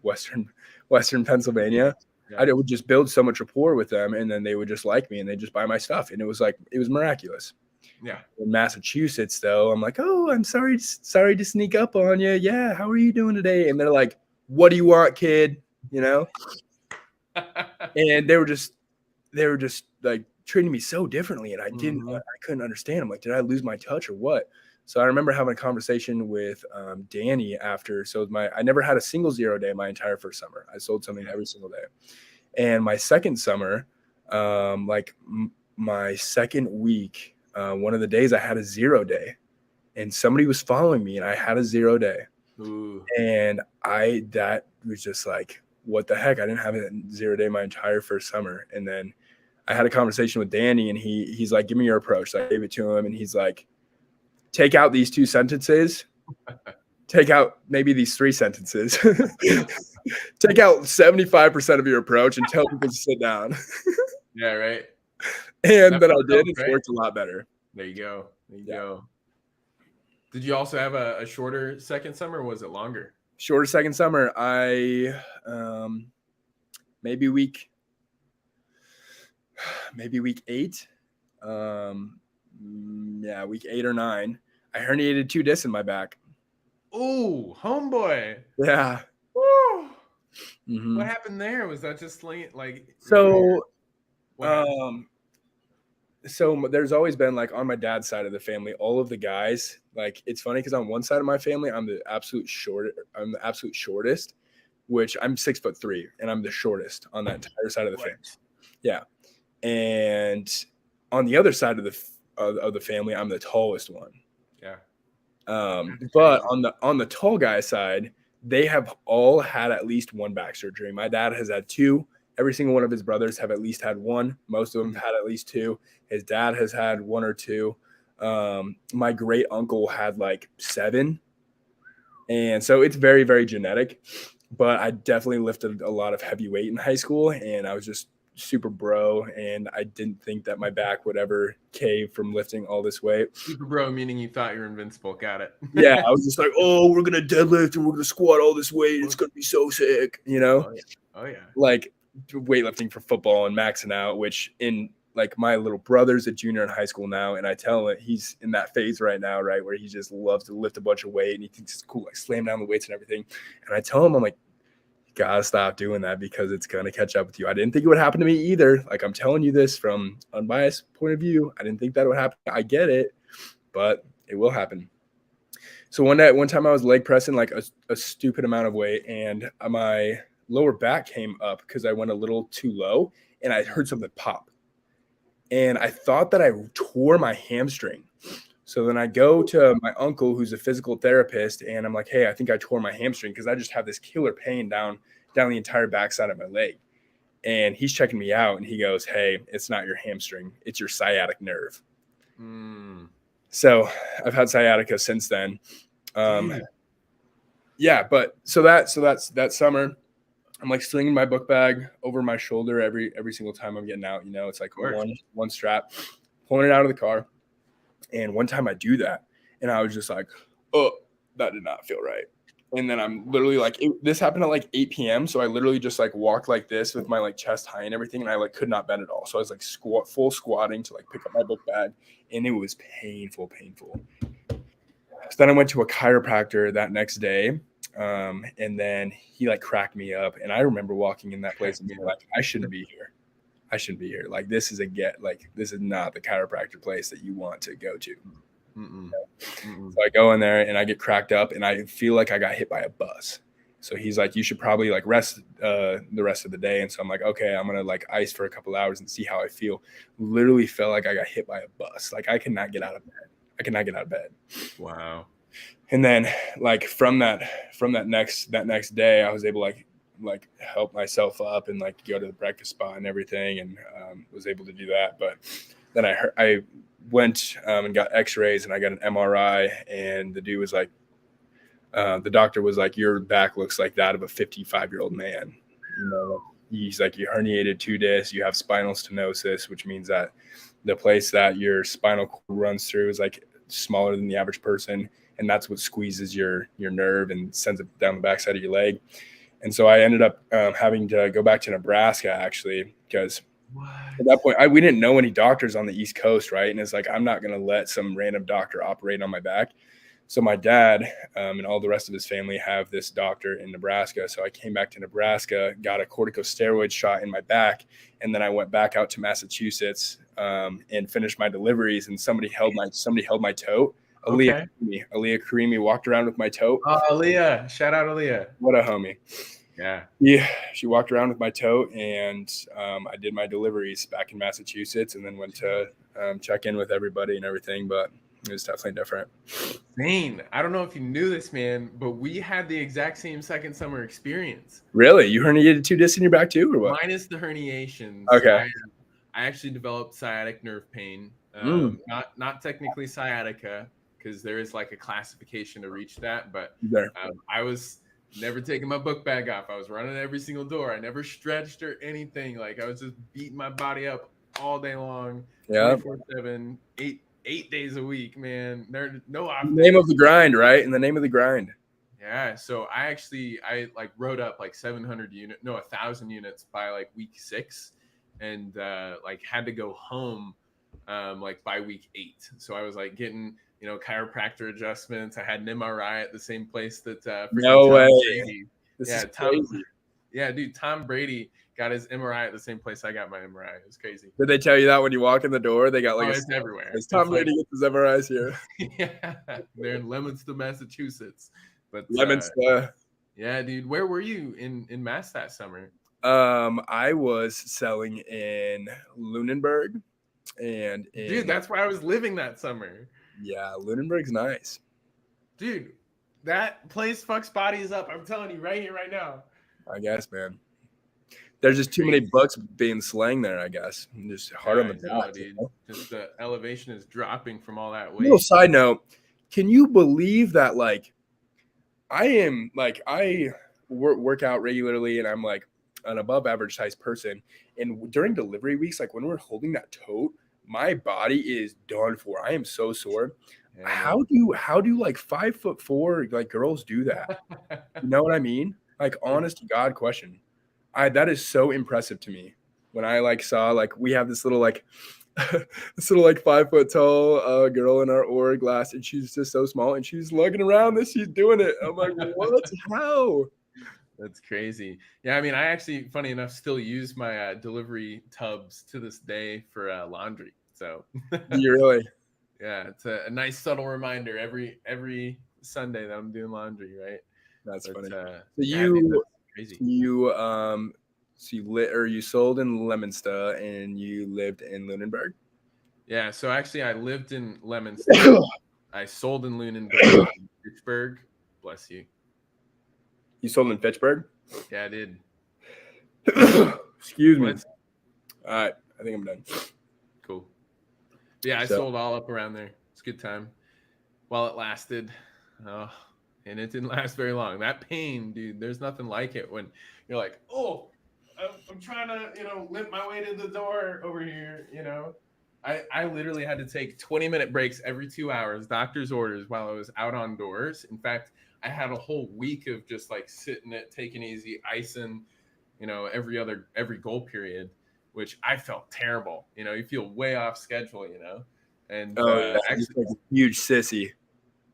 Western Pennsylvania. Yeah. I would just build so much rapport with them, and then they would just like me and they just buy my stuff. And it was miraculous. Yeah. In Massachusetts, though, I'm like, oh, I'm sorry to sneak up on you. Yeah. How are you doing today? And they're like, what do you want, kid? And they were just like treating me so differently. And I couldn't understand. I'm like, did I lose my touch or what? So I remember having a conversation with Danny after. So I never had a single 0 day my entire first summer. I sold something every single day. And my second summer, my second week, one of the days I had a 0 day, and somebody was following me and I had a 0 day. Ooh. And that was just like, what the heck? I didn't have a 0 day my entire first summer. And then I had a conversation with Danny, and he's like, give me your approach. So I gave it to him, and he's like, take out these 2 sentences, take out maybe these 3 sentences, take out 75% of your approach and tell people to sit down. Yeah, right. And then I did. It worked a lot better. There you go. Did you also have a shorter second summer, or was it longer? Shorter second summer. I maybe week 8. Week 8 or 9. I herniated 2 discs in my back. Oh, homeboy. Yeah. Woo. Mm-hmm. What happened there? Was that just like? So, so there's always been like on my dad's side of the family, all of the guys, like it's funny because on one side of my family, I'm the absolute shortest, which I'm 6'3" and I'm the shortest on that entire side of the family. Yeah. And on the other side of the family, I'm the tallest one. Yeah. But on the tall guy side, they have all had at least one back surgery. My dad has had two. Every single one of his brothers have at least had one. Most of them have had at least two. His dad has had one or two. My great uncle had like 7. And so it's very, very genetic. But I definitely lifted a lot of heavy weight in high school, and I was just super bro, and I didn't think that my back would ever cave from lifting all this weight. Super bro, meaning you thought you were invincible. Got it. Yeah, I was just like, oh, we're gonna deadlift and we're gonna squat all this weight. It's gonna be so sick, you know? Oh yeah. Like weightlifting for football and maxing out, which in like my little brother's a junior in high school now, and I tell him he's in that phase right now, right, where he just loves to lift a bunch of weight and he thinks it's cool, like slam down the weights and everything. And I tell him, I'm like, gotta stop doing that because it's gonna catch up with you. I didn't think it would happen to me either. Like I'm telling you this from unbiased point of view. I didn't think that would happen. I get it, but it will happen. So one time I was leg pressing like a stupid amount of weight, and my lower back came up because I went a little too low, and I heard something pop, and I thought that I tore my hamstring. So then I go to my uncle, who's a physical therapist, and I'm like, hey, I think I tore my hamstring because I just have this killer pain down the entire backside of my leg. And he's checking me out, and he goes, hey, it's not your hamstring. It's your sciatic nerve. So I've had sciatica since then. Yeah, but so that's that summer. I'm like slinging my book bag over my shoulder every single time I'm getting out. You know, it's like one strap, pulling it out of the car. And one time I do that, and I was just like, oh, that did not feel right. And then I'm literally like, this happened at like 8 p.m. So I literally just like walked like this with my like chest high and everything. And I like could not bend at all. So I was like full squatting to like pick up my book bag. And it was painful. So then I went to a chiropractor that next day. And then he like cracked me up. And I remember walking in that place and being like, I shouldn't be here. Like, this is not the chiropractor place that you want to go to. So I go in there and I get cracked up and I feel like I got hit by a bus. So he's like, you should probably like rest the rest of the day. And so I'm like, okay, I'm going to like ice for a couple hours and see how I feel. Literally felt like I got hit by a bus. Like I cannot get out of bed. Wow. And then like from that next day, I was able to like help myself up and like go to the breakfast spot and everything, and was able to do that. But then I went and got x-rays and I got an MRI, and the dude was like, the doctor was like, your back looks like that of a 55-year-old man. You know, he's like, you herniated 2 discs, you have spinal stenosis, which means that the place that your spinal cord runs through is like smaller than the average person, and that's what squeezes your nerve and sends it down the backside of your leg. And so I ended up having to go back to Nebraska, actually, because at that point we didn't know any doctors on the East Coast, right? And it's like, I'm not going to let some random doctor operate on my back. So my dad and all the rest of his family have this doctor in Nebraska. So I came back to Nebraska, got a corticosteroid shot in my back, and then I went back out to Massachusetts and finished my deliveries. And somebody held my tote. Aaliyah Karimi walked around with my tote. Oh, Aaliyah. Shout out Aaliyah. What a homie. Yeah. She walked around with my tote, and I did my deliveries back in Massachusetts, and then went to check in with everybody and everything. But it was definitely different. Zaine, I don't know if you knew this, man, but we had the exact same second summer experience. Really? You herniated 2 discs in your back too, or what? Minus the herniations. Okay. I actually developed sciatic nerve pain. Not technically sciatica, because there is like a classification to reach that. But I was never taking my book bag off. I was running every single door. I never stretched or anything. Like I was just beating my body up all day long, 24/7, 8 days a week, man. There's no option. Name of the grind, right? In the name of the grind. Yeah. So I like rode up like 1,000 units by like week 6, and like had to go home like by week 8. So I was like getting, chiropractor adjustments. I had an MRI at the same place that no way. Yeah, dude, Tom Brady got his MRI at the same place I got my MRI. It was crazy. Did they tell you that when you walk in the door? They got like It's everywhere. Tom It's like, Brady gets his MRIs here. yeah, they're in Leominster, Massachusetts. But Leominster. yeah, dude, where were you in Mass that summer? I was selling in Lunenburg and Dude, that's where I was living that summer. Yeah, Lunenburg's nice. Dude, that place fucks bodies up. I'm telling you right here, right now. I guess, man. There's just too many books being slang there, I guess. Just hard on the back. Dude. You know? Just the elevation is dropping from all that weight. Little side note, can you believe that, like, I work out regularly and I'm like an above average size person. And during delivery weeks, like when we're holding that tote, my body is done for. I am so sore. Yeah, how do like 5'4" like girls do that? You know what I mean? Like, honest to God question. That is so impressive to me when I like saw like we have this little like 5 foot tall girl in our org last, and she's just so small and she's lugging around this. She's doing it. I'm like, what? How? That's crazy. Yeah, I mean, I actually, funny enough, still use my delivery tubs to this day for laundry. So, you really? Yeah, it's a nice subtle reminder every Sunday that I'm doing laundry, right? That's funny. So crazy. You sold in Leominster and you lived in Lunenburg? Yeah, so actually I lived in Leominster. I sold in Lunenburg, Fitchburg. Bless you. You sold in Fitchburg? Yeah, I did. Excuse me. All right, I think I'm done. Cool. Yeah, I sold all up around there. It's a good time while it lasted. And it didn't last very long. That pain, dude, there's nothing like it when you're like, oh, I'm trying to, limp my way to the door over here, I literally had to take 20-minute breaks every 2 hours, doctor's orders, while I was out on doors. In fact, I had a whole week of just like sitting it, taking easy, icing, every goal period, which I felt terrible. You feel way off schedule, and actually like a huge sissy.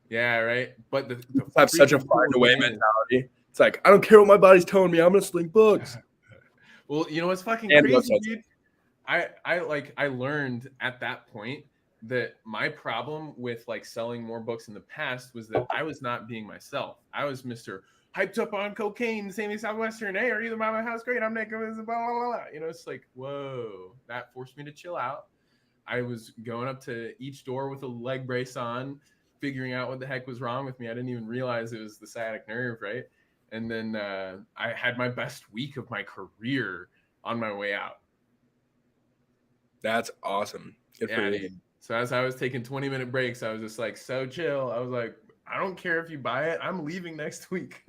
Yeah, right. But the have such a find away mentality. It's like, I don't care what my body's telling me. I'm gonna sling books. Well, what's fucking crazy, dude? I learned at that point that my problem with like selling more books in the past was that I was not being myself. I was Mr. hyped up on cocaine, same as Southwestern. Hey, are you the mama house? Great, I'm naked. Blah, blah, blah. It's like, whoa, that forced me to chill out. I was going up to each door with a leg brace on, figuring out what the heck was wrong with me. I didn't even realize it was the sciatic nerve, right? And then I had my best week of my career on my way out. That's awesome. Good for you. So as I was taking 20-minute breaks, I was just like, so chill. I was like, I don't care if you buy it. I'm leaving next week.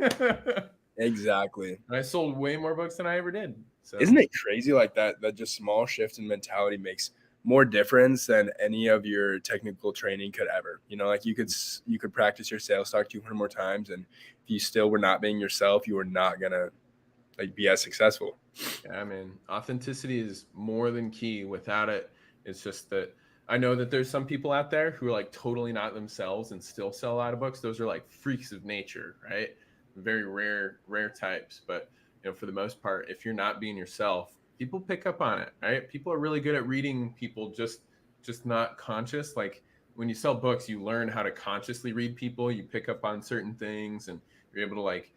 Exactly. And I sold way more books than I ever did. So isn't it crazy like that just small shift in mentality makes more difference than any of your technical training could ever. Like you could practice your sales talk 200 more times, and if you still were not being yourself, you were not gonna like be as successful. Yeah, man. Authenticity is more than key. Without it, it's just that I know that there's some people out there who are like totally not themselves and still sell a lot of books. Those are like freaks of nature, right? Very rare types. But for the most part, if you're not being yourself, people pick up on it, right? People are really good at reading people, just not conscious. Like when you sell books, you learn how to consciously read people. You pick up on certain things and you're able to like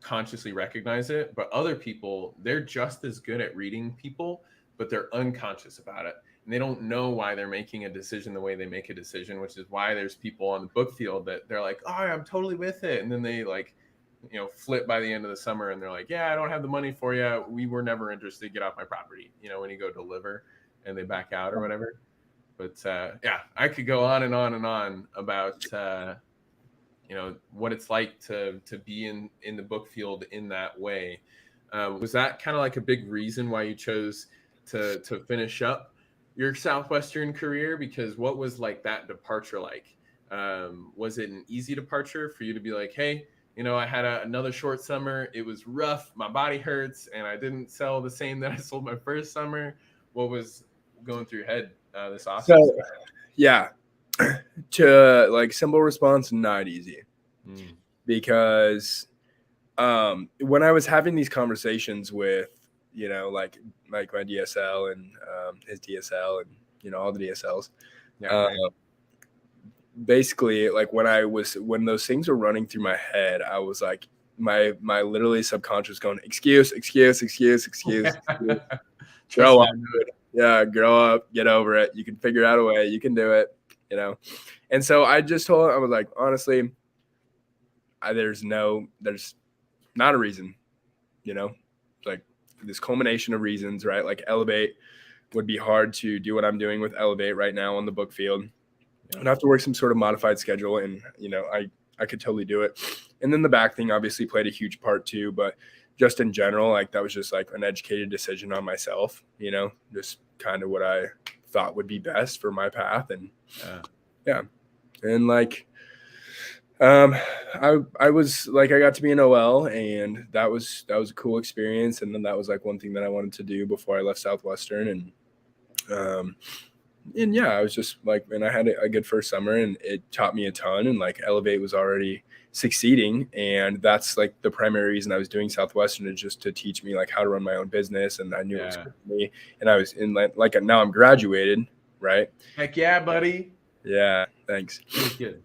consciously recognize it. But other people, they're just as good at reading people, but they're unconscious about it. And they don't know why they're making a decision the way they make a decision, which is why there's people on the book field that they're like, oh, I'm totally with it. And then they like, flip by the end of the summer and they're like, yeah, I don't have the money for you. We were never interested. Get off my property. When you go deliver and they back out or whatever. But yeah, I could go on and on and on about, what it's like to be in the book field in that way. Was that kind of like a big reason why you chose to finish up your Southwestern career? Because what was like that departure like? Was it an easy departure for you to be like, hey, I had another short summer. It was rough. My body hurts, and I didn't sell the same that I sold my first summer. What was going through your head this awesome? So, yeah, to like simple response, not easy, because when I was having these conversations with, like my DSL and his DSL and, all the DSLs, Yeah, uh, right. basically like when those things were running through my head, I was like, my literally subconscious going, excuse, excuse, excuse, excuse, excuse. Trust Grow me, up, I know dude. Yeah, grow up, get over it. You can figure out a way. You can do it, And so I just told him, I was like, honestly, there's not a reason, like this culmination of reasons, right? Like Elevate would be hard to do what I'm doing with Elevate right now on the book field. Yeah. I'd have to work some sort of modified schedule, and I could totally do it. And then the back thing obviously played a huge part too, but just in general, like that was just like an educated decision on myself, just kind of what I thought would be best for my path. And yeah. And like I was like, I got to be an OL, and that was a cool experience. And then that was like one thing that I wanted to do before I left Southwestern. And yeah, I was just like, and I had a good first summer, and it taught me a ton. And like Elevate was already succeeding, and that's like the primary reason I was doing Southwestern, is just to teach me like how to run my own business. And I knew it was good for me, and I was in like now I'm graduated, right? Heck yeah, buddy. Yeah, thanks. Really good.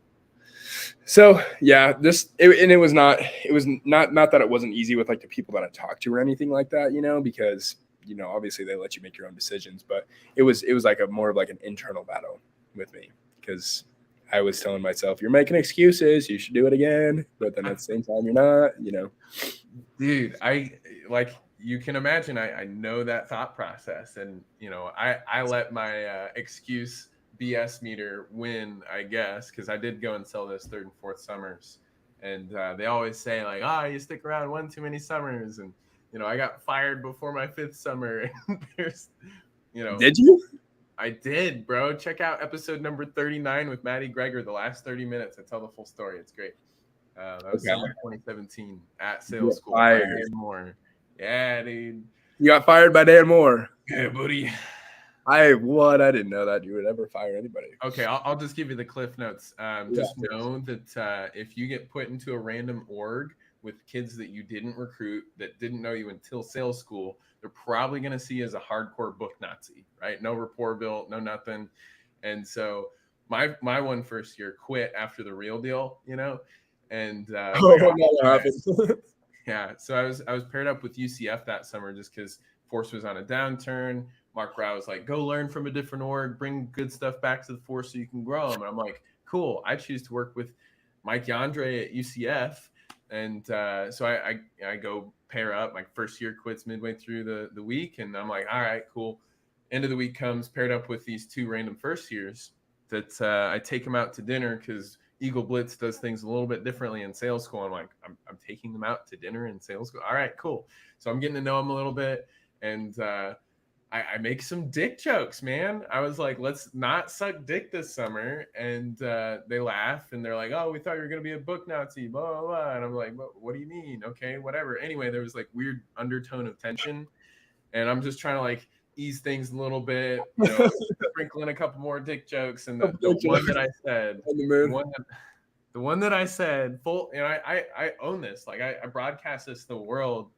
So yeah, it was not that it wasn't easy with like the people that I talked to or anything like that, because obviously they let you make your own decisions, but it was like a more of like an internal battle with me, because I was telling myself, you're making excuses, you should do it again, but then at the same time you're not, Dude, you can imagine, I know that thought process, and I let my excuse BS meter win, I guess, because I did go and sell those third and fourth summers, and they always say like, you stick around one too many summers, and I got fired before my fifth summer. There's, Did you? I did, bro. Check out episode number 39 with Maddie Greger. The last 30 minutes, I tell the full story. It's great. That was summer 2017 at sales school. By Dan Moore. Yeah, dude. You got fired by Dan Moore. Yeah, buddy. I didn't know that you would ever fire anybody. Okay, I'll just give you the cliff notes. Just know that if you get put into a random org with kids that you didn't recruit, that didn't know you until sales school, they're probably going to see you as a hardcore book Nazi, right? No rapport built, no nothing. And so my one first year quit after the real deal, and yeah, so I was paired up with UCF that summer just because Force was on a downturn. Mark Rao was like, go learn from a different org, bring good stuff back to the Force so you can grow them. And I'm like, cool. I choose to work with Mike Yandre at UCF. And so I go pair up. My first year quits midway through the week. And I'm like, all right, cool. End of the week comes, paired up with these two random first years that I take them out to dinner because Eagle Blitz does things a little bit differently in sales school. I'm like, I'm taking them out to dinner in sales school. All right, cool. So I'm getting to know them a little bit. And I make some dick jokes, man. I was like, let's not suck dick this summer. And they laugh and they're like, oh, we thought you were going to be a book Nazi, blah, blah, blah. And I'm like, what do you mean? Okay, whatever. Anyway, there was like weird undertone of tension. And I'm just trying to like ease things a little bit, sprinkle in a couple more dick jokes. And the one that I said, the one that I said, full, I own this. Like I broadcast this to the world.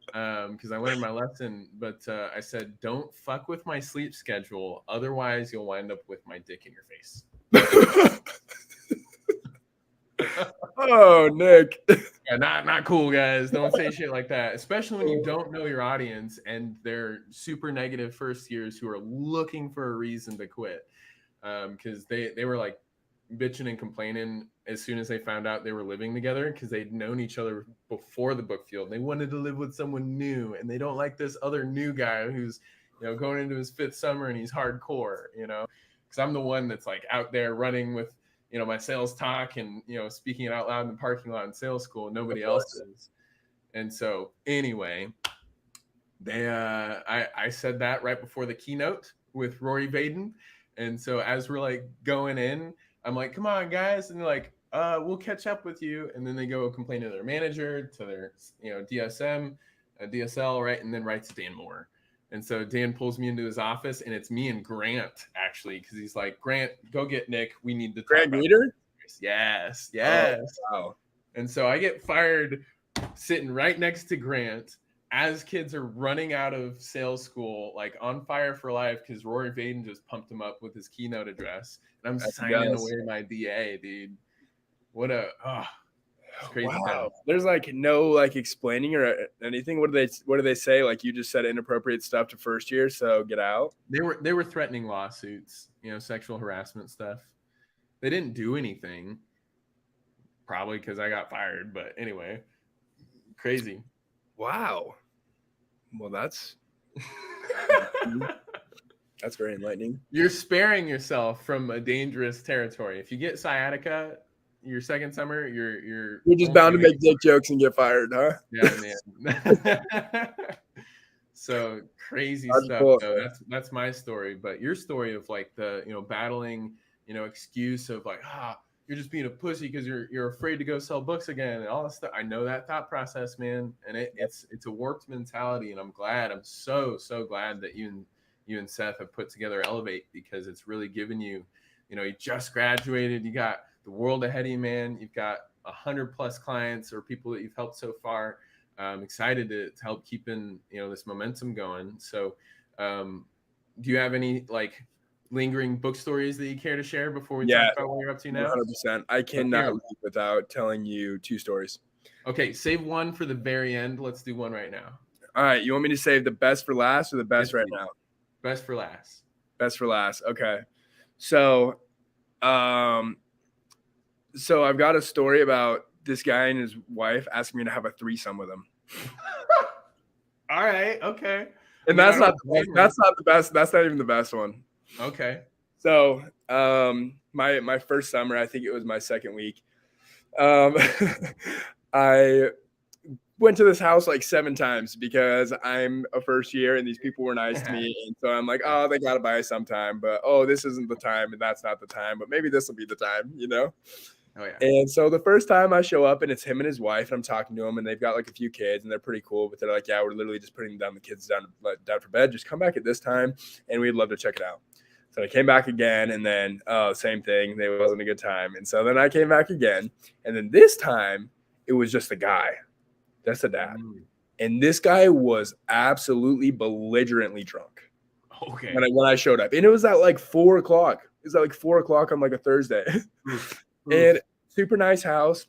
Because I learned my lesson, but I said, don't fuck with my sleep schedule. Otherwise, you'll wind up with my dick in your face. Oh, Nick. Yeah, not cool, guys. Don't say shit like that, especially when you don't know your audience and they're super negative first years who are looking for a reason to quit. Because they were like bitching and complaining as soon as they found out they were living together because they'd known each other before the book field. They wanted to live with someone new, and they don't like this other new guy who's going into his fifth summer and he's hardcore, because I'm the one that's like out there running with my sales talk and speaking it out loud in the parking lot in sales school. Nobody else is. And so anyway, they I said that right before the keynote with Rory Vaden. And so as we're like going in, I'm like, come on, guys. And they're like, we'll catch up with you. And then they go complain to their manager, to their, DSM, DSL, right? And then writes to Dan Moore. And so Dan pulls me into his office, and it's me and Grant, actually, because he's like, Grant, go get Nick. We need to talk Grant Meter? Yes. Oh, wow. And so I get fired sitting right next to Grant as kids are running out of sales school, like on fire for life, because Rory Vaden just pumped him up with his keynote address. And I'm As he signing does. away my DA, dude. What a it's crazy Wow. times. There's like no like explaining or anything. What do they say? Like you just said inappropriate stuff to first year, so get out. They were threatening lawsuits, sexual harassment stuff. They didn't do anything, probably because I got fired. But anyway, crazy. Wow. Well, that's very enlightening. You're sparing yourself from a dangerous territory. If you get sciatica your second summer, you're just bound to make dick jokes and get fired, huh? Yeah, man. So crazy stuff. Cool. Though. That's my story. But your story of like the battling excuse of like you're just being a pussy because you're afraid to go sell books again and all that stuff. I know that thought process, man, and it's a warped mentality. And I'm so glad that you and Seth have put together Elevate, because it's really given you, you just graduated, you got the world ahead of you, man. You've got 100+ clients or people that you've helped so far. I'm excited to help keeping this momentum going. So, do you have any like lingering book stories that you care to share before we talk about what you're up to now? 100%. I cannot leave without telling you 2 stories. Okay, save one for the very end. Let's do one right now. All right, you want me to save the best for last or the best right now? Best for last. Best for last. Okay. So, so I've got a story about this guy and his wife asking me to have a threesome with him. All right. Okay. And that's not the best. That's not even the best one. Okay. So, my first summer, I think it was my second week. I went to this house like 7 times because I'm a first year and these people were nice to me. And so I'm like, oh, they got to buy sometime, but this isn't the time and that's not the time, but maybe this will be the time, Oh, yeah. And so the first time I show up and it's him and his wife and I'm talking to him and they've got like a few kids and they're pretty cool, but they're like, yeah, we're literally just putting the kids down for bed. Just come back at this time and we'd love to check it out. So I came back again and then, same thing. It wasn't a good time. And so then I came back again. And then this time it was just a guy. That's a dad. And this guy was absolutely belligerently drunk. Okay. When I showed up. And it was at like 4 o'clock. It was at like 4 o'clock on like a Thursday. And super nice house.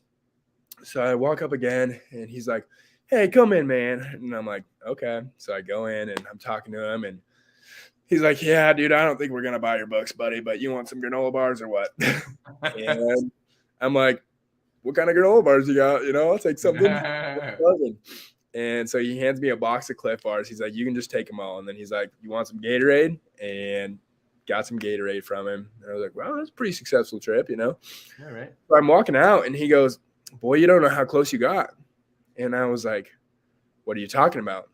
So I walk up again and he's like, hey, come in, man. And I'm like, okay. So I go in and I'm talking to him and he's like, yeah, dude, I don't think we're going to buy your books, buddy, but you want some granola bars or what? And I'm like, what kind of granola bars you got? I'll take something. And so he hands me a box of Cliff Bars. He's like, you can just take them all. And then he's like, you want some Gatorade? And got some Gatorade from him. And I was like, well, that's a pretty successful trip, All right. So I'm walking out and he goes, boy, you don't know how close you got. And I was like, what are you talking about?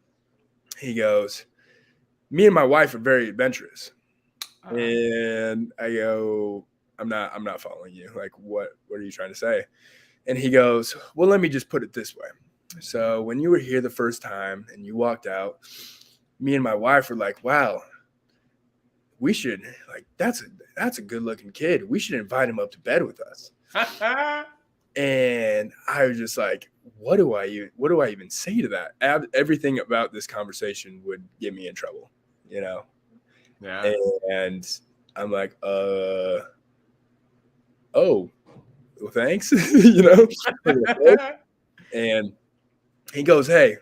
He goes, me and my wife are very adventurous. And I go, I'm not following you. Like, what are you trying to say? And he goes, well, let me just put it this way. So when you were here the first time and you walked out, me and my wife were like, wow, we should, like, that's a good looking kid. We should invite him up to bed with us. And I was just like, what do I even say to that? Everything about this conversation would get me in trouble, Yeah. And I'm like, oh, well, thanks, And he goes, hey,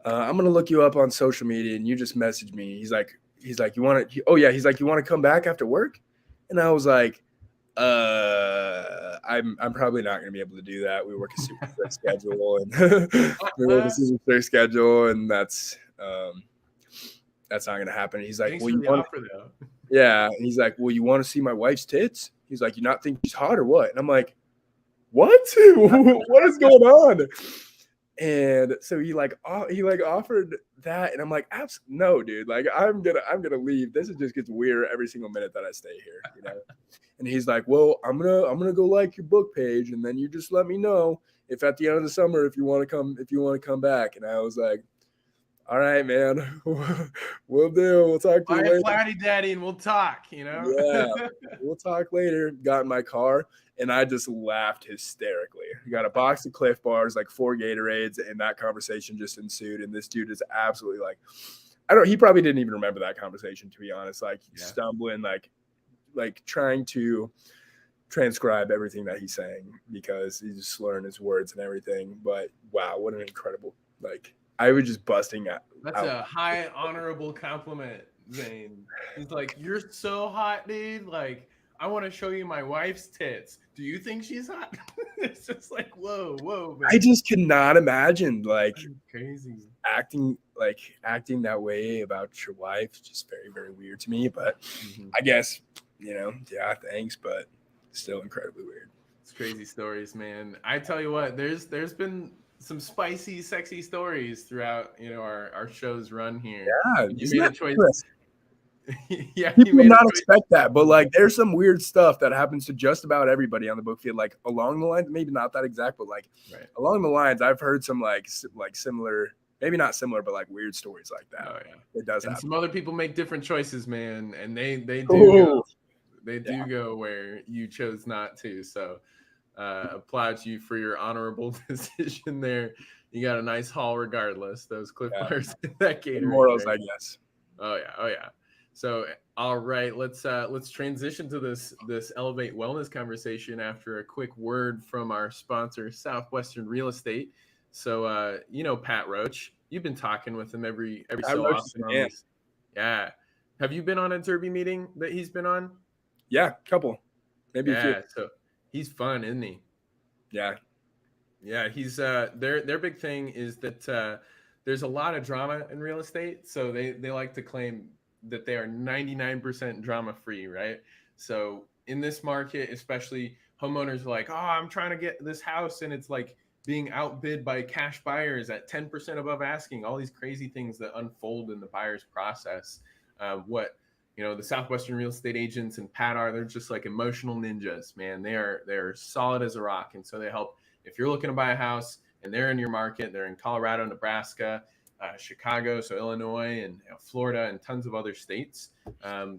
I'm gonna look you up on social media, and you just message me. He's like, you want to? Oh yeah, he's like, you want to come back after work? And I was like, I'm probably not gonna be able to do that. We work a super strict schedule, and that's not gonna happen. And he's like, well, you want offer, though. Yeah, and he's like, well, you want to see my wife's tits? He's like, you not think she's hot or what? And I'm like, what? What is going on? And so he offered that, and I'm like, no, dude. Like, I'm gonna leave. This just gets weirder every single minute that I stay here, And he's like, well, I'm gonna go like your book page, and then you just let me know if at the end of the summer if you want to come back. And I was like, all right, man, we'll do. We'll talk to you later. Flatty daddy, and we'll talk. Yeah, we'll talk later. Got in my car, and I just laughed hysterically. You got a box of Cliff Bars, like 4 Gatorades, and that conversation just ensued. And this dude is absolutely like, he probably didn't even remember that conversation, to be honest. Like stumbling, like trying to transcribe everything that he's saying because he's just slurring his words and everything. But wow, what an incredible, like, I was just busting out. That's a high honorable compliment, Zaine. He's like, you're so hot, dude. Like, I want to show you my wife's tits. Do you think she's hot? It's just like, whoa, man. I just cannot imagine like crazy acting that way about your wife. It's just very, very weird to me. But I guess, yeah, thanks, but still incredibly weird. It's crazy stories, man. I tell you what, there's been some spicy, sexy stories throughout, our show's run here. Yeah, you made a choice. Yeah, people would not expect that, but like there's some weird stuff that happens to just about everybody on the book field, like along the lines, maybe not that exact, but like along the lines, I've heard some like similar, maybe not similar, but like weird stories like that. Oh yeah, it does. And happen. Some other people make different choices, man, and they do go where you chose not to. So applaud you for your honorable decision there. You got a nice haul regardless. Those Cliff Bars, that Gatorade. Morals, I guess. Oh yeah. So, all right, let's transition to this Elevate Wellness conversation after a quick word from our sponsor, Southwestern Real Estate. So, Pat Roach, you've been talking with him every so often. Yeah. Have you been on a Derby meeting that he's been on? Yeah, a couple, maybe a few. So he's fun, isn't he? Yeah. Yeah, he's their big thing is that there's a lot of drama in real estate, so they like to claim that they are 99% drama free, right? So in this market, especially, homeowners are like, oh, I'm trying to get this house, and it's like being outbid by cash buyers at 10% above asking, all these crazy things that unfold in the buyer's process. The Southwestern real estate agents and Pat they're just like emotional ninjas, man. They're solid as a rock. And so they help if you're looking to buy a house and they're in your market, they're in Colorado, Nebraska, Chicago, so Illinois and Florida and tons of other states.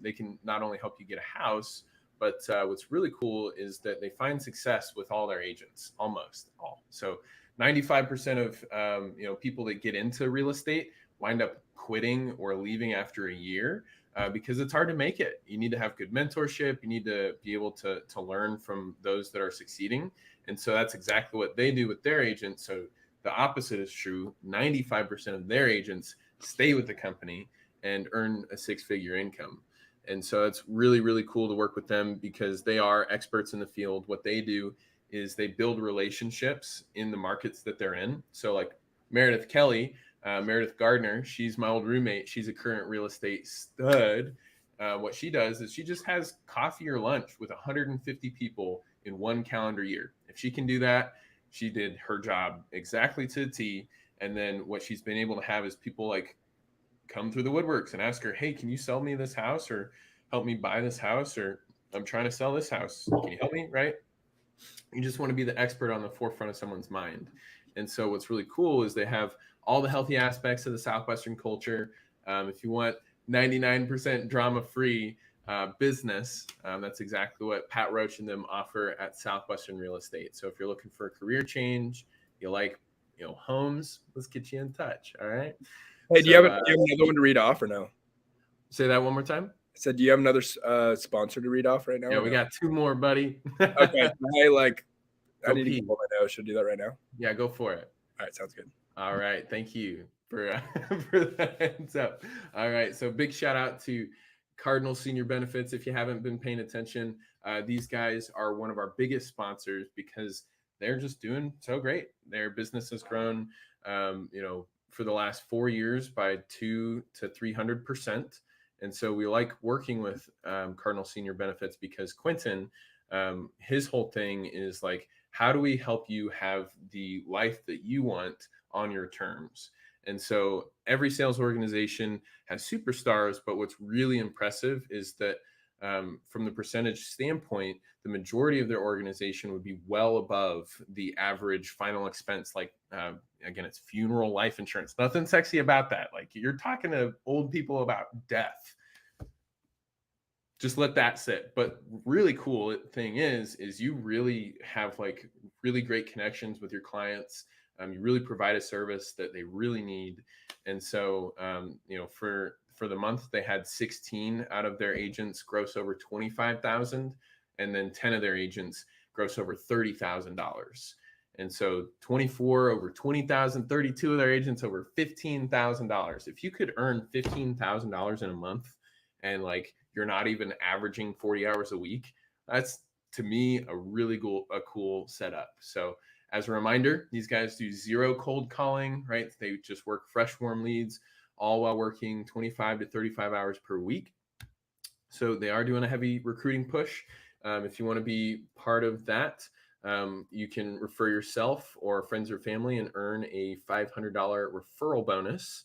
They can not only help you get a house, but what's really cool is that they find success with all their agents, almost all. So 95% of people that get into real estate wind up quitting or leaving after a year because it's hard to make it. You need to have good mentorship. You need to be able to learn from those that are succeeding. And so that's exactly what they do with their agents. So the opposite is true. 95% of their agents stay with the company and earn a 6-figure income. And so it's really, really cool to work with them because they are experts in the field. What they do is they build relationships in the markets that they're in. So like Meredith Gardner, she's my old roommate. She's a current real estate stud. What she does is she just has coffee or lunch with 150 people in one calendar year. If she can do that, she did her job exactly to the T. And then what she's been able to have is people like come through the woodworks and ask her, hey, can you sell me this house or help me buy this house? Or I'm trying to sell this house. Can you help me? Right? You just want to be the expert on the forefront of someone's mind. And so what's really cool is they have all the healthy aspects of the Southwestern culture. If you want 99% drama-free business, that's exactly what Pat Roach and them offer at Southwestern Real Estate. So if you're looking for a career change, you like homes, let's get you in touch. All right. Hey, do you have another one to read off or no? Say that one more time. I said, do you have another sponsor to read off right now? Yeah, we got 2 more, buddy. Okay. I need to pull my nose. Should I do that right now? Yeah, go for it. All right, sounds good. All right, thank you for that heads up. All right, so big shout out to Cardinal Senior Benefits. If you haven't been paying attention, these guys are one of our biggest sponsors because they're just doing so great. Their business has grown, for the last 4 years by 200 to 300%. And so we like working with Cardinal Senior Benefits because Quentin, his whole thing is like, how do we help you have the life that you want on your terms? And so every sales organization has superstars, but what's really impressive is that from the percentage standpoint, the majority of their organization would be well above the average final expense. Like, again, it's funeral life insurance. Nothing sexy about that. Like you're talking to old people about death. just let that sit. But really cool thing is you really have like really great connections with your clients. You really provide a service that they really need. And so, for the month, they had 16 out of their agents gross over 25,000, and then 10 of their agents gross over $30,000. And so 24 over 20,000, 32 of their agents over $15,000. If you could earn $15,000 in a month, and like you're not even averaging 40 hours a week, that's to me a really cool setup. So as a reminder, these guys do zero cold calling, right? They just work fresh, warm leads, all while working 25 to 35 hours per week. So they are doing a heavy recruiting push. If you want to be part of that, you can refer yourself or friends or family and earn a $500 referral bonus.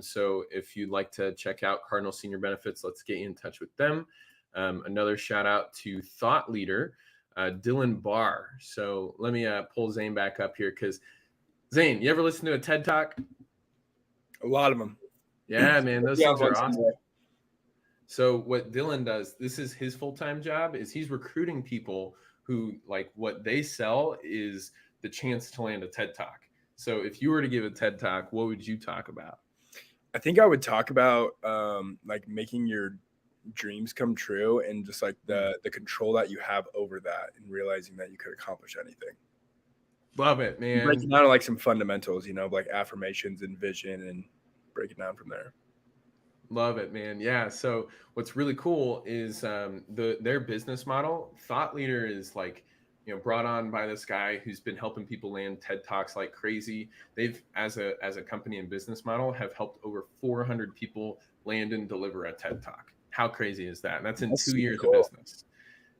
So if you'd like to check out Cardinal Senior Benefits, let's get you in touch with them. Another shout out to thought leader, Dylan Barr. So let me pull Zaine back up here, because Zaine, you ever listen to a TED Talk? A lot of them. Yeah, man, those things are awesome. So what Dylan does, this is his full-time job, is he's recruiting people who, like, what they sell is the chance to land a TED Talk. So if you were to give a TED Talk, what would you talk about? I think I would talk about like making your dreams come true, and just like the control that you have over that, and realizing that you could accomplish anything. Love it, man. Breaking down like some fundamentals, like affirmations and vision, and break it down from there. Love it, man. Yeah. So what's really cool is their business model. Thought Leader is like, brought on by this guy who's been helping people land TED Talks like crazy. They've, as a company and business model, have helped over 400 people land and deliver a TED Talk. How crazy is that? And that's in 2 years of business.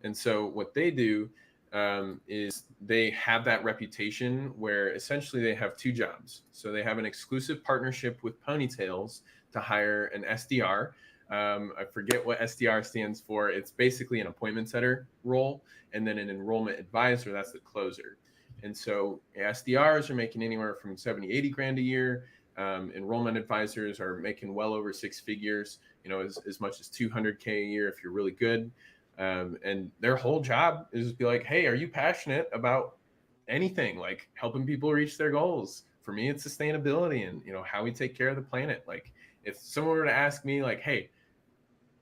And so what they do is they have that reputation where essentially they have two jobs. So they have an exclusive partnership with Ponytails to hire an SDR. I forget what SDR stands for. It's basically an appointment setter role, and then an enrollment advisor, that's the closer. And so SDRs are making anywhere from 70, 80 grand a year. Enrollment advisors are making well over six figures, as much as 200K a year if you're really good. And their whole job is to be like, hey, are you passionate about anything, like helping people reach their goals? For me, it's sustainability and, how we take care of the planet. Like, if someone were to ask me, like, hey,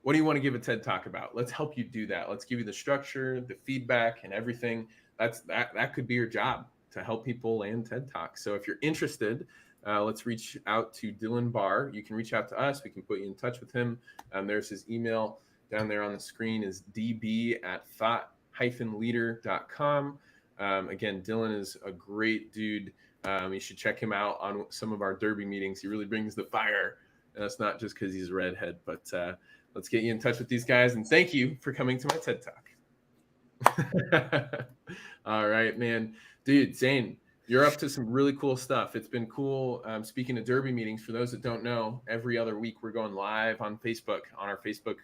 what do you want to give a TED Talk about? Let's help you do that. Let's give you the structure, the feedback, and everything. That could be your job, to help people land TED Talks. So if you're interested, let's reach out to Dylan Barr. You can reach out to us. We can put you in touch with him. There's his email down there on the screen, is db@thought-leader.com. Again, Dylan is a great dude. You should check him out on some of our Derby meetings. He really brings the fire. And that's not just because he's a redhead, but let's get you in touch with these guys. And thank you for coming to my TED Talk. All right, man. Dude, Zaine, you're up to some really cool stuff. It's been cool. Speaking of Derby meetings, for those that don't know, every other week we're going live on Facebook, on our Facebook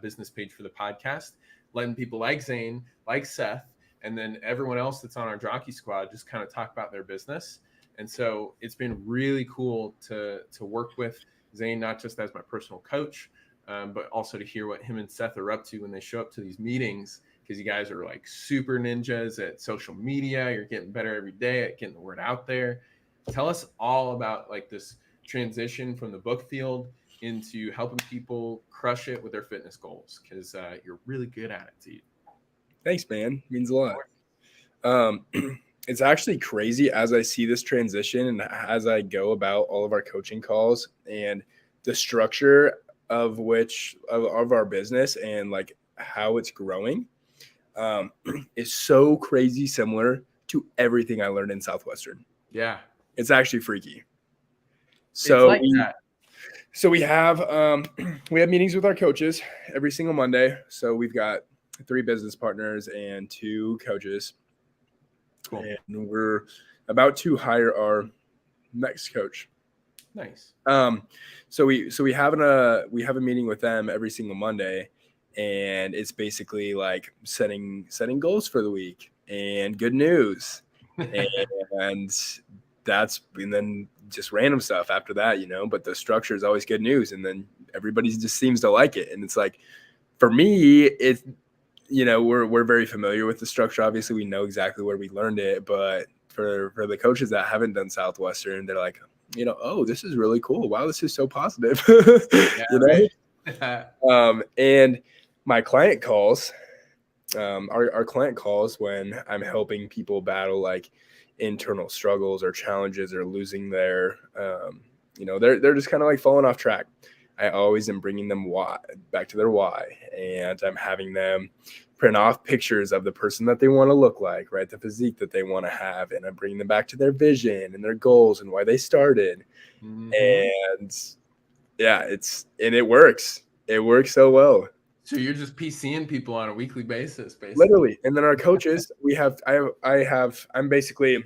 business page for the podcast, letting people like Zaine, like Seth, and then everyone else that's on our jockey squad just kind of talk about their business. And so it's been really cool to work with Zaine, not just as my personal coach, but also to hear what him and Seth are up to when they show up to these meetings, because you guys are like super ninjas at social media. You're getting better every day at getting the word out there. Tell us all about like this transition from the book field into helping people crush it with their fitness goals, because you're really good at it, dude. Thanks, man. It means a lot. It's actually crazy as I see this transition and as I go about all of our coaching calls and the structure of our business and like how it's growing is so crazy similar to everything I learned in Southwestern. Yeah. It's actually freaky. So like that. So we have meetings with our coaches every single Monday. So we've got 3 business partners and 2 coaches. Cool. And we're about to hire our next coach. Nice. So we have a meeting with them every single Monday, and it's basically like setting goals for the week and good news, and then just random stuff after that, but the structure is always good news, and then everybody just seems to like it, and it's like for me, it's, we're very familiar with the structure. Obviously, we know exactly where we learned it, but for the coaches that haven't done Southwestern, they're like, oh, this is really cool. Wow, this is so positive. Yeah, right. And my client calls, our client calls when I'm helping people battle like internal struggles or challenges or losing their, they're just kind of like falling off track. I always am bringing them back to their why, and I'm having them print off pictures of the person that they want to look like, right? The physique that they want to have, and I'm bringing them back to their vision and their goals and why they started. And yeah, it works. It works so well. So you're just PCing people on a weekly basis, basically. Literally. And then our coaches, I'm basically,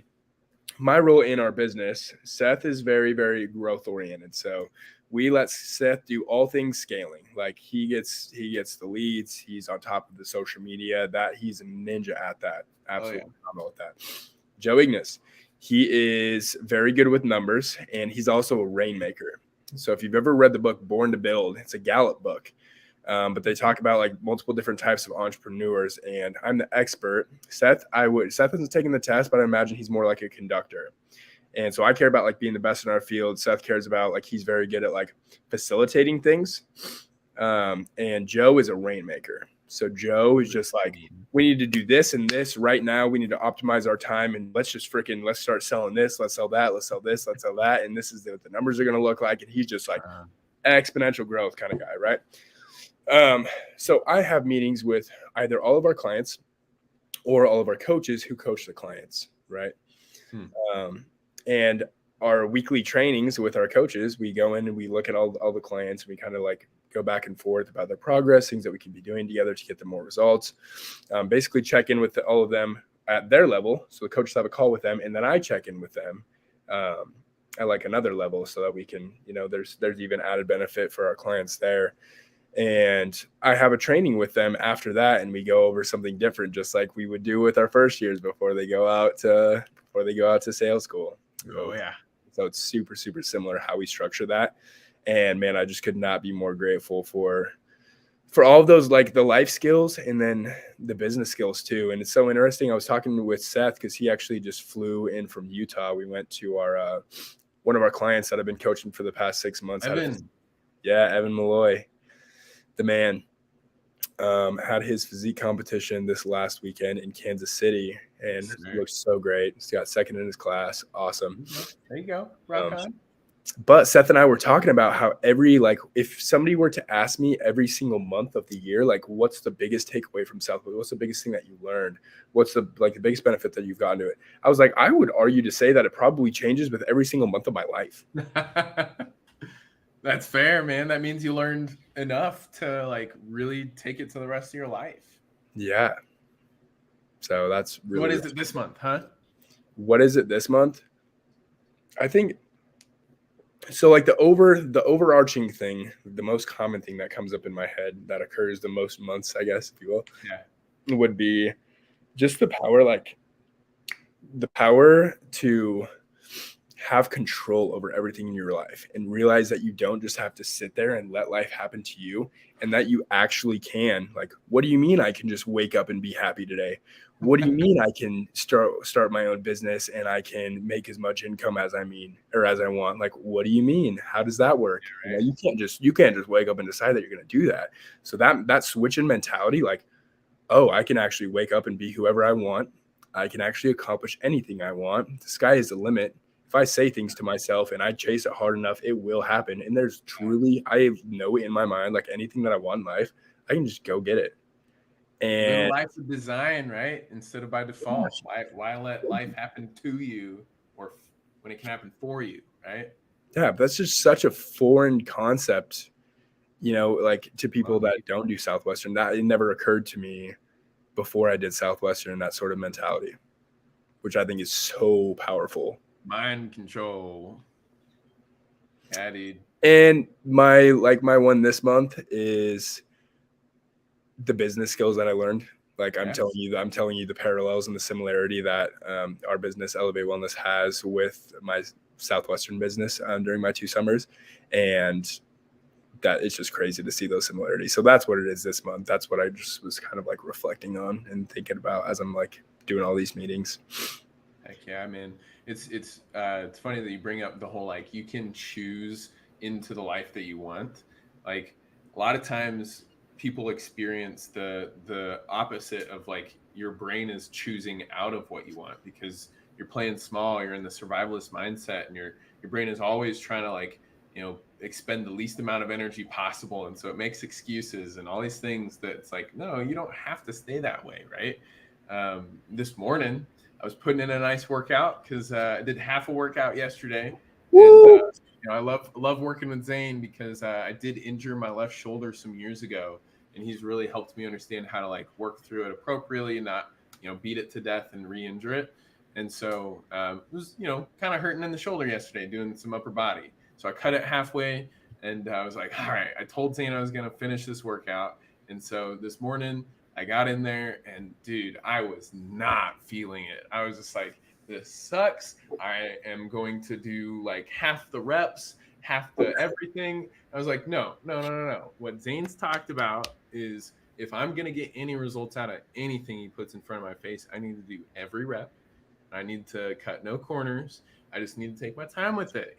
my role in our business, Seth is very, very growth oriented. So we let Seth do all things scaling. Like he gets the leads. He's on top of the social media. That he's a ninja at that. Absolutely phenomenal at that. Joe Ignis, he is very good with numbers, and he's also a rainmaker. So if you've ever read the book Born to Build, it's a Gallup book. But they talk about like multiple different types of entrepreneurs, and I'm the expert. Seth hasn't taken the test, but I imagine he's more like a conductor. And so I care about like being the best in our field. Seth cares about like he's very good at like facilitating things. And Joe is a rainmaker. So Joe is just like, we need to do this and this right now. We need to optimize our time, and let's start selling this. Let's sell that. Let's sell this. Let's sell that. And this is what the numbers are going to look like. And he's just like exponential growth kind of guy, right? So I have meetings with either all of our clients or all of our coaches who coach the clients, right? And our weekly trainings with our coaches, we go in and we look at all the clients, and we kind of like go back and forth about their progress, things that we can be doing together to get them more results. Basically check in with all of them at their level. So the coaches have a call with them, and then I check in with them at like another level, so that we can, there's even added benefit for our clients there. And I have a training with them after that, and we go over something different, just like we would do with our first years before they go out to sales school. Oh yeah. So it's super, super similar how we structure that. And man, I just could not be more grateful for all of those, like the life skills and then the business skills too. And it's so interesting. I was talking with Seth because he actually just flew in from Utah. We went to our one of our clients that I've been coaching for the past 6 months. Evan Malloy, the man, had his physique competition this last weekend in Kansas City, and looked so great. He got second in his class. Awesome. There you go. Rock on. But Seth and I were talking about how if somebody were to ask me every single month of the year, like, what's the biggest takeaway from Southwood? What's the biggest thing that you learned? What's the biggest benefit that you've gotten to it? I was like, I would argue to say that it probably changes with every single month of my life. That's fair, man. That means you learned enough to like really take it to the rest of your life. Yeah. So that's really. What is it this month, huh? What is it this month? I think so. Like the overarching thing, the most common thing that comes up in my head that occurs the most months, I guess, if you will, would be just the power to have control over everything in your life and realize that you don't just have to sit there and let life happen to you, and that you actually can. Like, what do you mean I can just wake up and be happy today? What do you mean I can start my own business and I can make as much income as I want? Like, what do you mean? How does that work? Right. You can't just wake up and decide that you're going to do that. So that switch in mentality, like, oh, I can actually wake up and be whoever I want. I can actually accomplish anything I want. The sky is the limit. If I say things to myself and I chase it hard enough, it will happen. And there's truly, I know in my mind, like anything that I want in life, I can just go get it. And life's a design, right? Instead of by default. Why let life happen to you, or when it can happen for you, right? Yeah, but that's just such a foreign concept, like to people that don't do Southwestern. That it never occurred to me before I did Southwestern, that sort of mentality, which I think is so powerful. Mind control. Yeah, dude. And my one this month is the business skills that I learned. Like, I'm telling you the parallels and the similarity that our business Elevate Wellness has with my Southwestern business during my 2 summers. And that it's just crazy to see those similarities. So that's what it is this month. That's what I just was kind of like reflecting on and thinking about as I'm like doing all these meetings. Heck yeah, man. It's funny that you bring up the whole like you can choose into the life that you want. Like a lot of times people experience the opposite of like your brain is choosing out of what you want because you're playing small, you're in the survivalist mindset, and your brain is always trying to like, expend the least amount of energy possible, and so it makes excuses and all these things that it's like, no, you don't have to stay that way, right? This morning I was putting in a nice workout because I did half a workout yesterday, and I love working with Zaine because I did injure my left shoulder some years ago, and he's really helped me understand how to like work through it appropriately and not beat it to death and re-injure it. And so it was kind of hurting in the shoulder yesterday doing some upper body. So I cut it halfway, and I was like, all right. I told Zaine I was going to finish this workout, and so this morning I got in there, and dude, I was not feeling it. I was just like, this sucks. I am going to do like half the reps, half the everything. I was like, no. What Zaine's talked about is if I'm going to get any results out of anything he puts in front of my face, I need to do every rep. I need to cut no corners. I just need to take my time with it,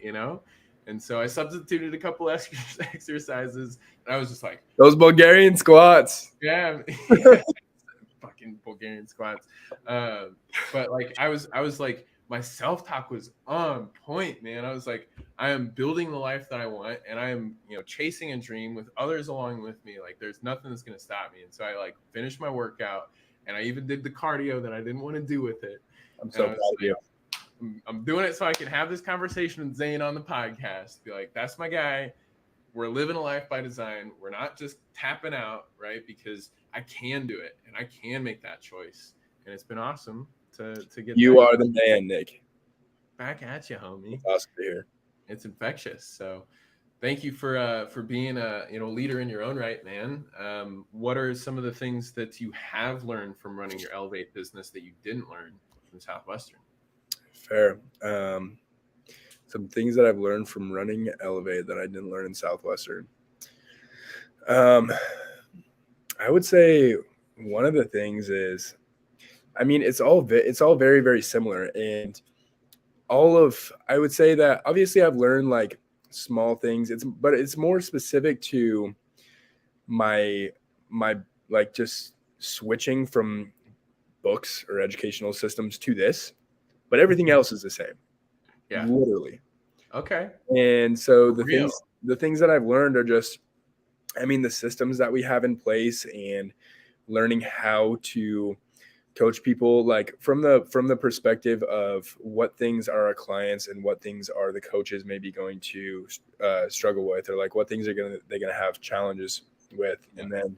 And so I substituted a couple exercises, and I was just like, those Bulgarian squats. Yeah, fucking Bulgarian squats. But like I was like, my self-talk was on point, man. I was like, I am building the life that I want, and I am, chasing a dream with others along with me. Like there's nothing that's gonna stop me. And so I like finished my workout, and I even did the cardio that I didn't want to do with it. I'm so proud of you. I'm doing it so I can have this conversation with Zaine on the podcast. Be like, that's my guy. We're living a life by design. We're not just tapping out, right? Because I can do it, and I can make that choice. And it's been awesome to get. You are the man, Nick. Back at you, homie. It's awesome to hear. It's infectious. So, thank you for being a leader in your own right, man. What are some of the things that you have learned from running your Elevate business that you didn't learn from Southwestern? Fair. Some things that I've learned from running Elevate that I didn't learn in Southwestern. I would say one of the things is, it's all very, very similar, and I would say that obviously I've learned like small things. But it's more specific to my like just switching from books or educational systems to this, but everything else is the same. Yeah, literally. Okay. And so the things that I've learned are just, the systems that we have in place and learning how to coach people like from the perspective of what things are our clients and what things are the coaches maybe going to struggle with, or like what things they're gonna have challenges with. Yeah. And then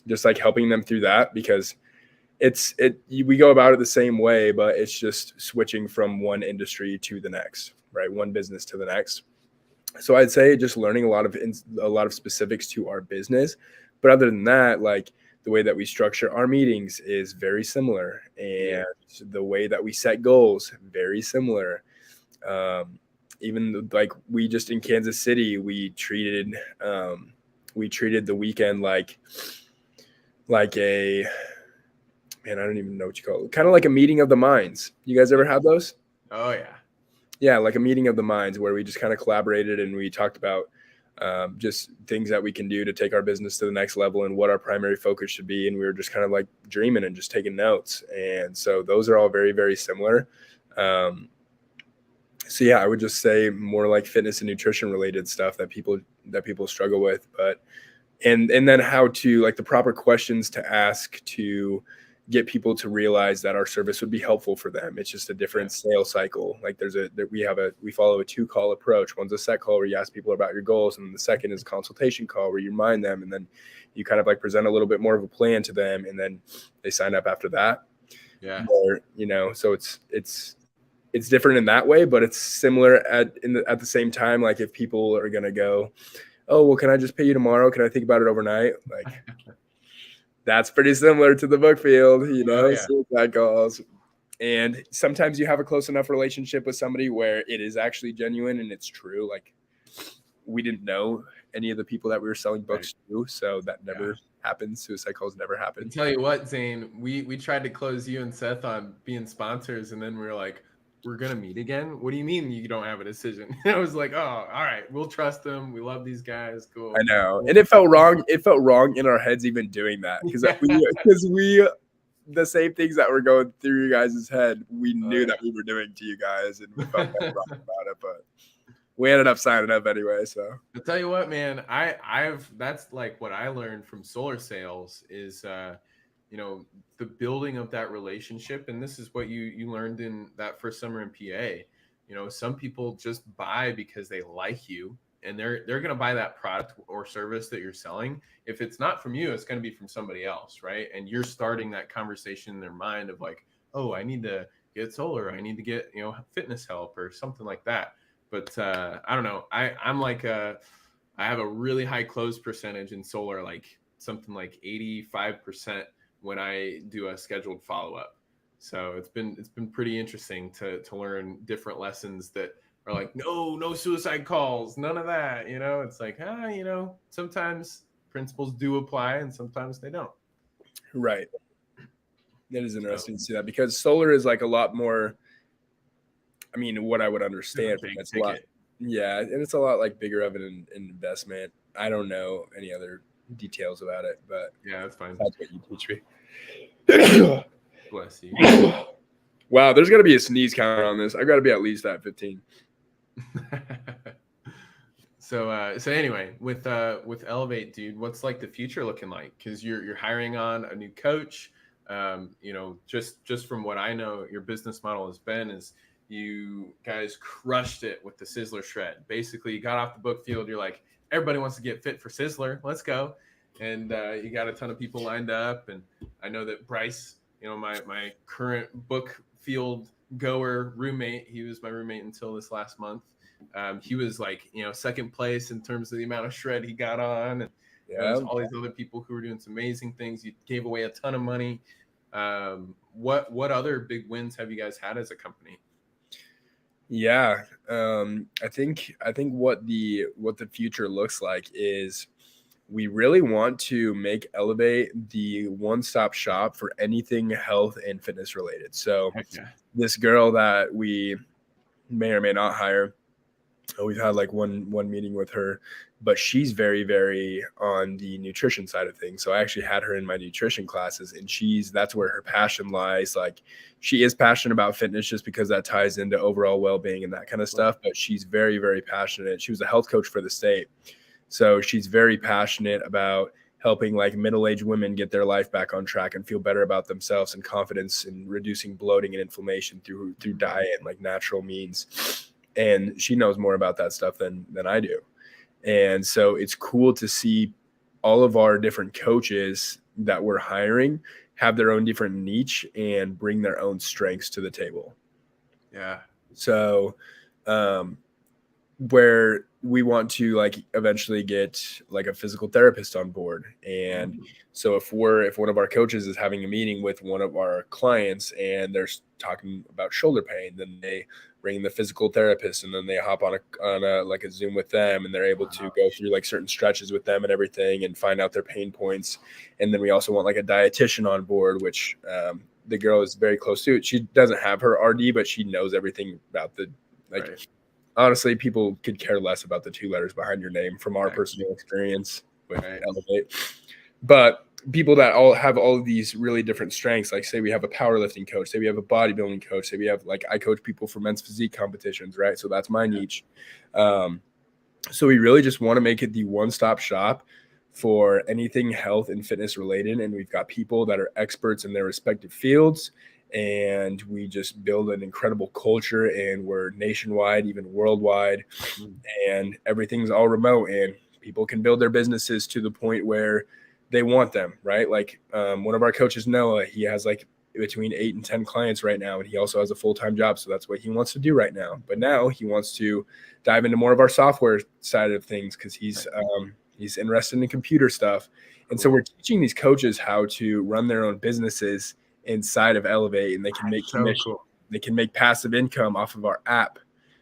just like helping them through that, because we go about it the same way, but it's just switching from one industry to the next, right? One business to the next. So I'd say just learning a lot of specifics to our business. But other than that, like the way that we structure our meetings is very similar, and the way that we set goals, very similar. Even like we just in Kansas City, we treated the weekend like a, man, I don't even know what you call it. Kind of like a meeting of the minds. You guys ever have those? Oh yeah. Yeah, like a meeting of the minds where we just kind of collaborated and we talked about just things that we can do to take our business to the next level and what our primary focus should be. And we were just kind of like dreaming and just taking notes. And so those are all very, very similar. So yeah, I would just say more like fitness and nutrition related stuff that people struggle with, but and then how to, like, the proper questions to ask to get people to realize that our service would be helpful for them. It's just a different sales cycle. Like we follow a 2-call approach. One's a set call where you ask people about your goals, and the second is a consultation call where you remind them, and then you kind of like present a little bit more of a plan to them, and then they sign up after that. Yeah. Or, so it's different in that way, but it's similar at the same time. Like if people are going to go, oh, well, can I just pay you tomorrow? Can I think about it overnight? Like that's pretty similar to the book field, suicide calls. And sometimes you have a close enough relationship with somebody where it is actually genuine and it's true. Like we didn't know any of the people that we were selling books to. So that never happened. Suicide calls never happened. I tell you what, Zane, we tried to close you and Seth on being sponsors, and then we were like, we're gonna meet again. What do you mean you don't have a decision? I was like, oh, all right, we'll trust them. We love these guys. Cool. I know, and it felt wrong. It felt wrong in our heads even doing that because we the same things that were going through you guys' head, we knew that we were doing to you guys, and we felt wrong about it, but we ended up signing up anyway. So I'll tell you what, man, I've that's like what I learned from solar sales is you know, the building of that relationship. And this is what you learned in that first summer in PA. You know, some people just buy because they like you, and they're going to buy that product or service that you're selling. If it's not from you, it's going to be from somebody else, right? And you're starting that conversation in their mind of like, oh, I need to get solar, I need to get, you know, fitness help or something like that. But I don't know, I'm like I have a really high close percentage in solar, like something like 85% when I do a scheduled follow-up. So it's been pretty interesting to learn different lessons that are like, no suicide calls, none of that. You know, it's like, you know, sometimes principles do apply and sometimes they don't. Right. It is interesting to see that because solar is like a lot more, I mean, what I would understand. It's a lot, yeah, and it's a lot like bigger of an investment. I don't know any other details about it, but yeah, that's fine. That's what you teach me. Bless you. Wow, there's got to be a sneeze counter on this. I've got to be at least at 15. So anyway, with Elevate, dude, what's like the future looking like? Because you're hiring on a new coach. You know, just from what I know, your business model has been is you guys crushed it with the Sizzler shred. Basically, you got off the book field. You're like, everybody wants to get fit for Sizzler. Let's go. And you got a ton of people lined up. And I know that Bryce, you know, my current book field goer roommate, he was my roommate until this last month. He was like, you know, second place in terms of the amount of shred he got on. And there's all these other people who were doing some amazing things. You gave away a ton of money. What other big wins have you guys had as a company? Yeah, I think what the future looks like is we really want to make Elevate the one-stop shop for anything health and fitness related. So this girl that we may or may not hire, we've had like one meeting with her, but she's very, very on the nutrition side of things. So I actually had her in my nutrition classes, and that's where her passion lies. Like, she is passionate about fitness just because that ties into overall well-being and that kind of stuff. But she's very, very passionate. She was a health coach for the state. So she's very passionate about helping like middle-aged women get their life back on track and feel better about themselves and confidence and reducing bloating and inflammation through diet and like natural means. And she knows more about that stuff than I do. And so it's cool to see all of our different coaches that we're hiring have their own different niche and bring their own strengths to the table. Yeah. So where we want to like eventually get like a physical therapist on board. And so if one of our coaches is having a meeting with one of our clients and they're talking about shoulder pain, then they bring the physical therapist and then they hop on a like a Zoom with them, and they're able to go through like certain stretches with them and everything and find out their pain points. And then we also want like a dietitian on board, which the girl is very close to. She doesn't have her RD, but she knows everything about the honestly, people could care less about the two letters behind your name from our personal experience with Elevate. But people that all have all of these really different strengths, like say we have a powerlifting coach, say we have a bodybuilding coach, say we have like I coach people for men's physique competitions, right? So that's my niche. So we really just want to make it the one-stop shop for anything health and fitness related. And we've got people that are experts in their respective fields. And we just build an incredible culture, and we're nationwide, even worldwide, and everything's all remote, and people can build their businesses to the point where they want them, right? Like one of our coaches, Noah, he has like between 8 and 10 clients right now, and he also has a full-time job. So that's what he wants to do right now. But now he wants to dive into more of our software side of things because he's interested in computer stuff. And so we're teaching these coaches how to run their own businesses inside of Elevate, and they can make commission. They can make passive income off of our app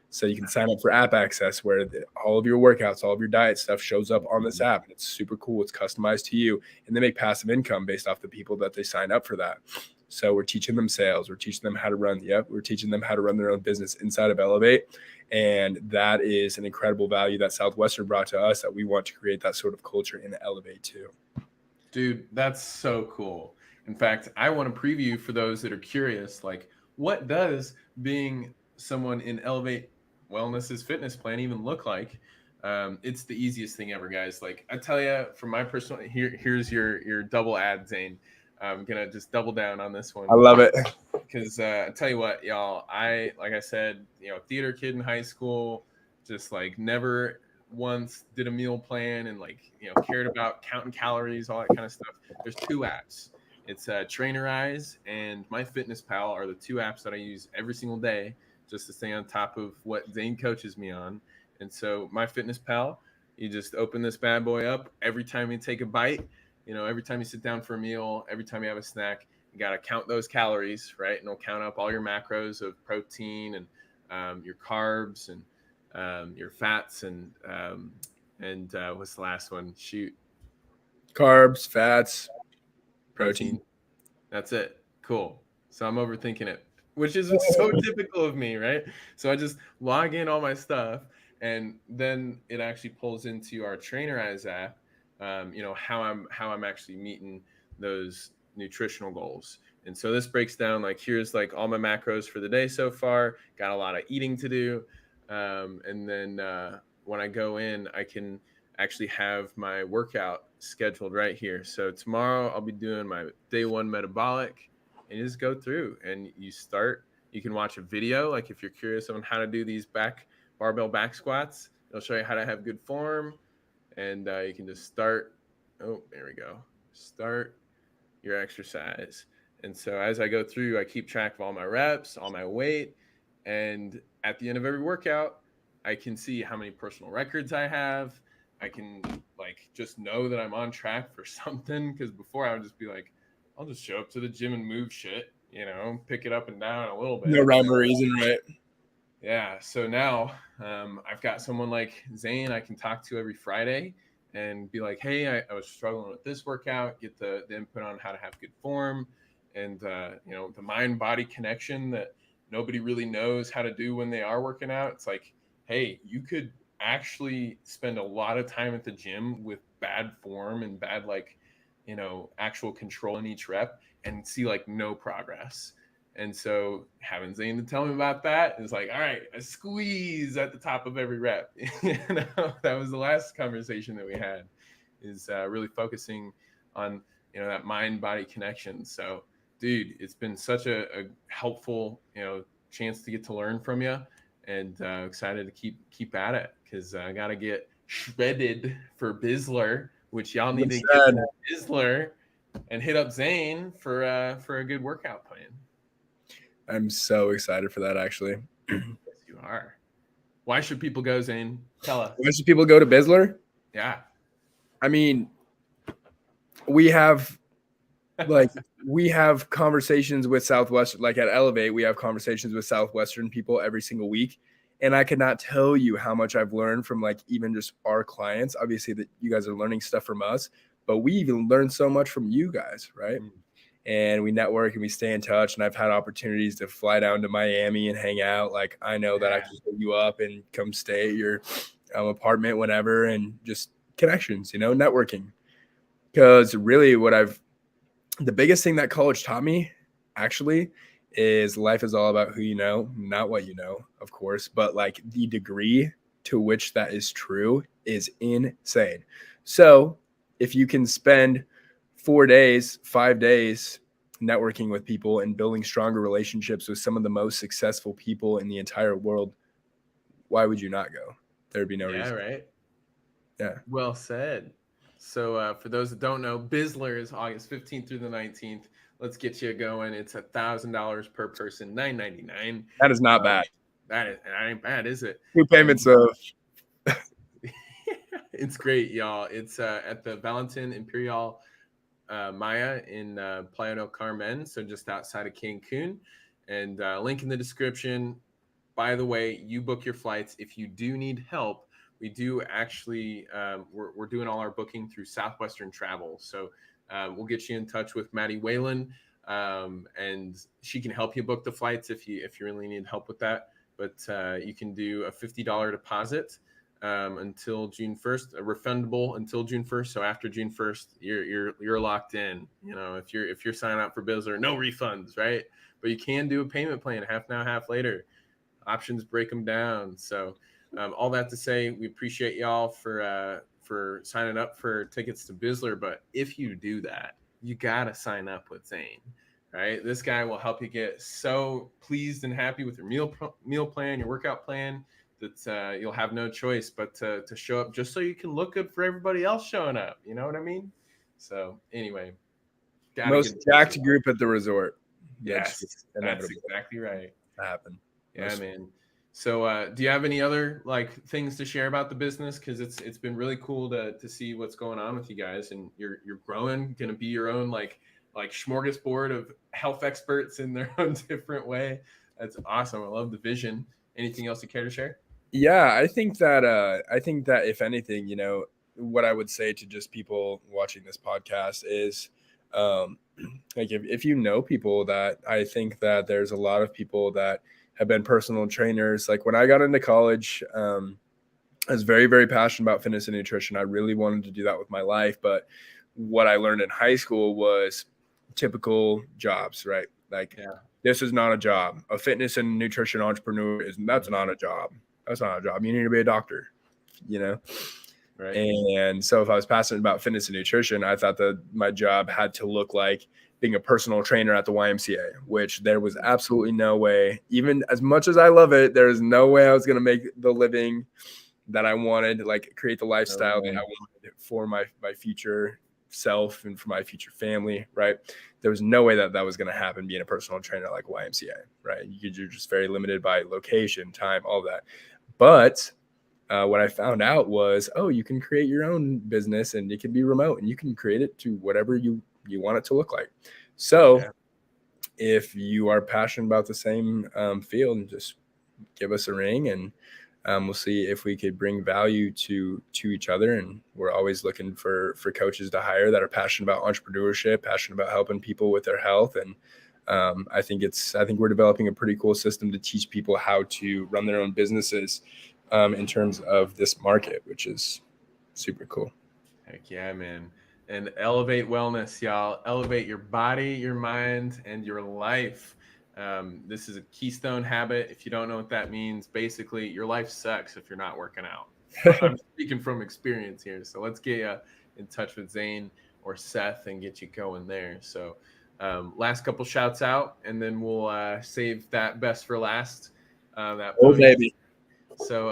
So you can sign up for app access where all of your workouts, all of your diet stuff shows up on this app. And it's super cool. It's customized to you. And they make passive income based off the people that they sign up for that. So we're teaching them sales. We're teaching them how to run. We're teaching them how to run their own business inside of Elevate. And that is an incredible value that Southwestern brought to us that we want to create that sort of culture in Elevate too. Dude, that's so cool. In fact, I want to preview for those that are curious, like what does being someone in Elevate Wellness's fitness plan even look like? It's the easiest thing ever, guys. Like I tell you, from my personal, here's your double ad, Zaine. I'm gonna just double down on this one. I love it. Because I tell you what, y'all, like I said, theater kid in high school, just like never once did a meal plan and like cared about counting calories, all that kind of stuff. There's two apps. It's Trainerize and MyFitnessPal are the two apps that I use every single day just to stay on top of what Zaine coaches me on. And so MyFitnessPal, you just open this bad boy up every time you take a bite. Every time you sit down for a meal, every time you have a snack, you got to count those calories, right? And it'll count up all your macros of protein and your carbs and your fats and what's the last one? Shoot. Carbs, fats, protein. That's it. Cool. So I'm overthinking it, which is so typical of me, right? So I just log in all my stuff and then it actually pulls into our Trainerize app. How I'm actually meeting those nutritional goals. And so this breaks down like here's like all my macros for the day so far, got a lot of eating to do. And then when I go in, I can actually have my workout scheduled right here. So tomorrow I'll be doing my day one metabolic and you just go through and you can watch a video. Like if you're curious on how to do these barbell back squats, it'll show you how to have good form. And you can just start. Oh, there we go. Start your exercise. And so as I go through, I keep track of all my reps, all my weight. And at the end of every workout, I can see how many personal records I have. I can like just know that I'm on track for something. Because before I would just be like, I'll just show up to the gym and move shit, pick it up and down a little bit. No rhyme or reason, right? Yeah. So now I've got someone like Zaine I can talk to every Friday and be like, hey, I was struggling with this workout, get the input on how to have good form and, the mind-body connection that nobody really knows how to do when they are working out. It's like, hey, you could actually spend a lot of time at the gym with bad form and bad, actual control in each rep and see like no progress. And so having Zaine to tell me about that is like, all right, a squeeze at the top of every rep. That was the last conversation that we had is really focusing on, that mind-body connection. So, dude, it's been such a helpful, chance to get to learn from you and excited to keep at it because I got to get shredded for Bizzler, which y'all need to get to Bizzler and hit up Zaine for a good workout plan. I'm so excited for that, actually. Yes, you are. Why should people go, Zaine? Tell us. Why should people go to Bizzler? Yeah. I mean, we have conversations with Southwestern, like at Elevate, we have conversations with Southwestern people every single week. And I could not tell you how much I've learned from like even just our clients. Obviously that you guys are learning stuff from us, but we even learn so much from you guys, right? Mm-hmm. And we network and we stay in touch. And I've had opportunities to fly down to Miami and hang out. Like I know that I can hit you up and come stay at your apartment whenever and just connections, networking. Because really the biggest thing that college taught me actually is life is all about who you know, not what you know, of course, but like the degree to which that is true is insane. So if you can spend 4 days, 5 days networking with people and building stronger relationships with some of the most successful people in the entire world, why would you not go? There'd be no reason. Yeah, right. Yeah. Well said. So for those that don't know, Bizzler is August 15th through the 19th. Let's get you going. It's $1,000 per person, $999. That is not bad. That ain't bad, is it? 2 payments of. It's great, y'all. It's at the Valentin Imperial Maya in Playa del Carmen, so just outside of Cancun. And link in the description. by the way, you book your flights. If you do need help, we do actually, we're doing all our booking through Southwestern Travel. So we'll get you in touch with Maddie Whalen, and she can help you book the flights if you really need help with that. But you can do a $50 deposit until June 1st, refundable until June 1st. So after June 1st, you're locked in. You know, if you're signing up for Bizzler, no refunds, right? But you can do a payment plan, half now, half later. Options break them down. So all that to say, we appreciate y'all for signing up for tickets to Bizzler. But if you do that, you gotta sign up with Zaine. Right, this guy will help you get so pleased and happy with your meal plan, your workout plan, that you'll have no choice but to show up just so you can look good for everybody else showing up. You know what I mean? So anyway, gotta Most get jacked group at the resort. Yes, that's exactly right. Happen. Yeah, man. So do you have any other like things to share about the business? Because it's been really cool to see what's going on with you guys, and you're growing, gonna be your own like smorgasbord of health experts in their own different way. That's awesome. I love the vision. Anything else you care to share? Yeah, I think that if anything, what I would say to just people watching this podcast is, like if you know people, that I think that there's a lot of people that have been personal trainers. Like when I got into college, I was very, very passionate about fitness and nutrition. I really wanted to do that with my life. But what I learned in high school was typical jobs, right? Like this is not a job. A fitness and nutrition entrepreneur that's not a job. That's not a job. You need to be a doctor, Right. And so if I was passionate about fitness and nutrition, I thought that my job had to look like being a personal trainer at the YMCA, which there was absolutely no way. Even as much as I love it, there is no way I was going to make the living that I wanted, like create the lifestyle that I wanted for my future self and for my future family, right? There was no way that was going to happen being a personal trainer like YMCA, right? You're just very limited by location, time, all that. But what I found out was, you can create your own business and it can be remote and you can create it to whatever you want it to look like. So if you are passionate about the same field, just give us a ring and we'll see if we could bring value to each other. And we're always looking for coaches to hire that are passionate about entrepreneurship, passionate about helping people with their health. And I think we're developing a pretty cool system to teach people how to run their own businesses in terms of this market, which is super cool. Heck yeah, man. And elevate wellness, y'all. Elevate your body, your mind, and your life. This is a keystone habit. If you don't know what that means, basically your life sucks if you're not working out. I'm speaking from experience here. So let's get you in touch with Zaine or Seth and get you going there. So last couple shouts out, and then we'll save that best for last. Baby. So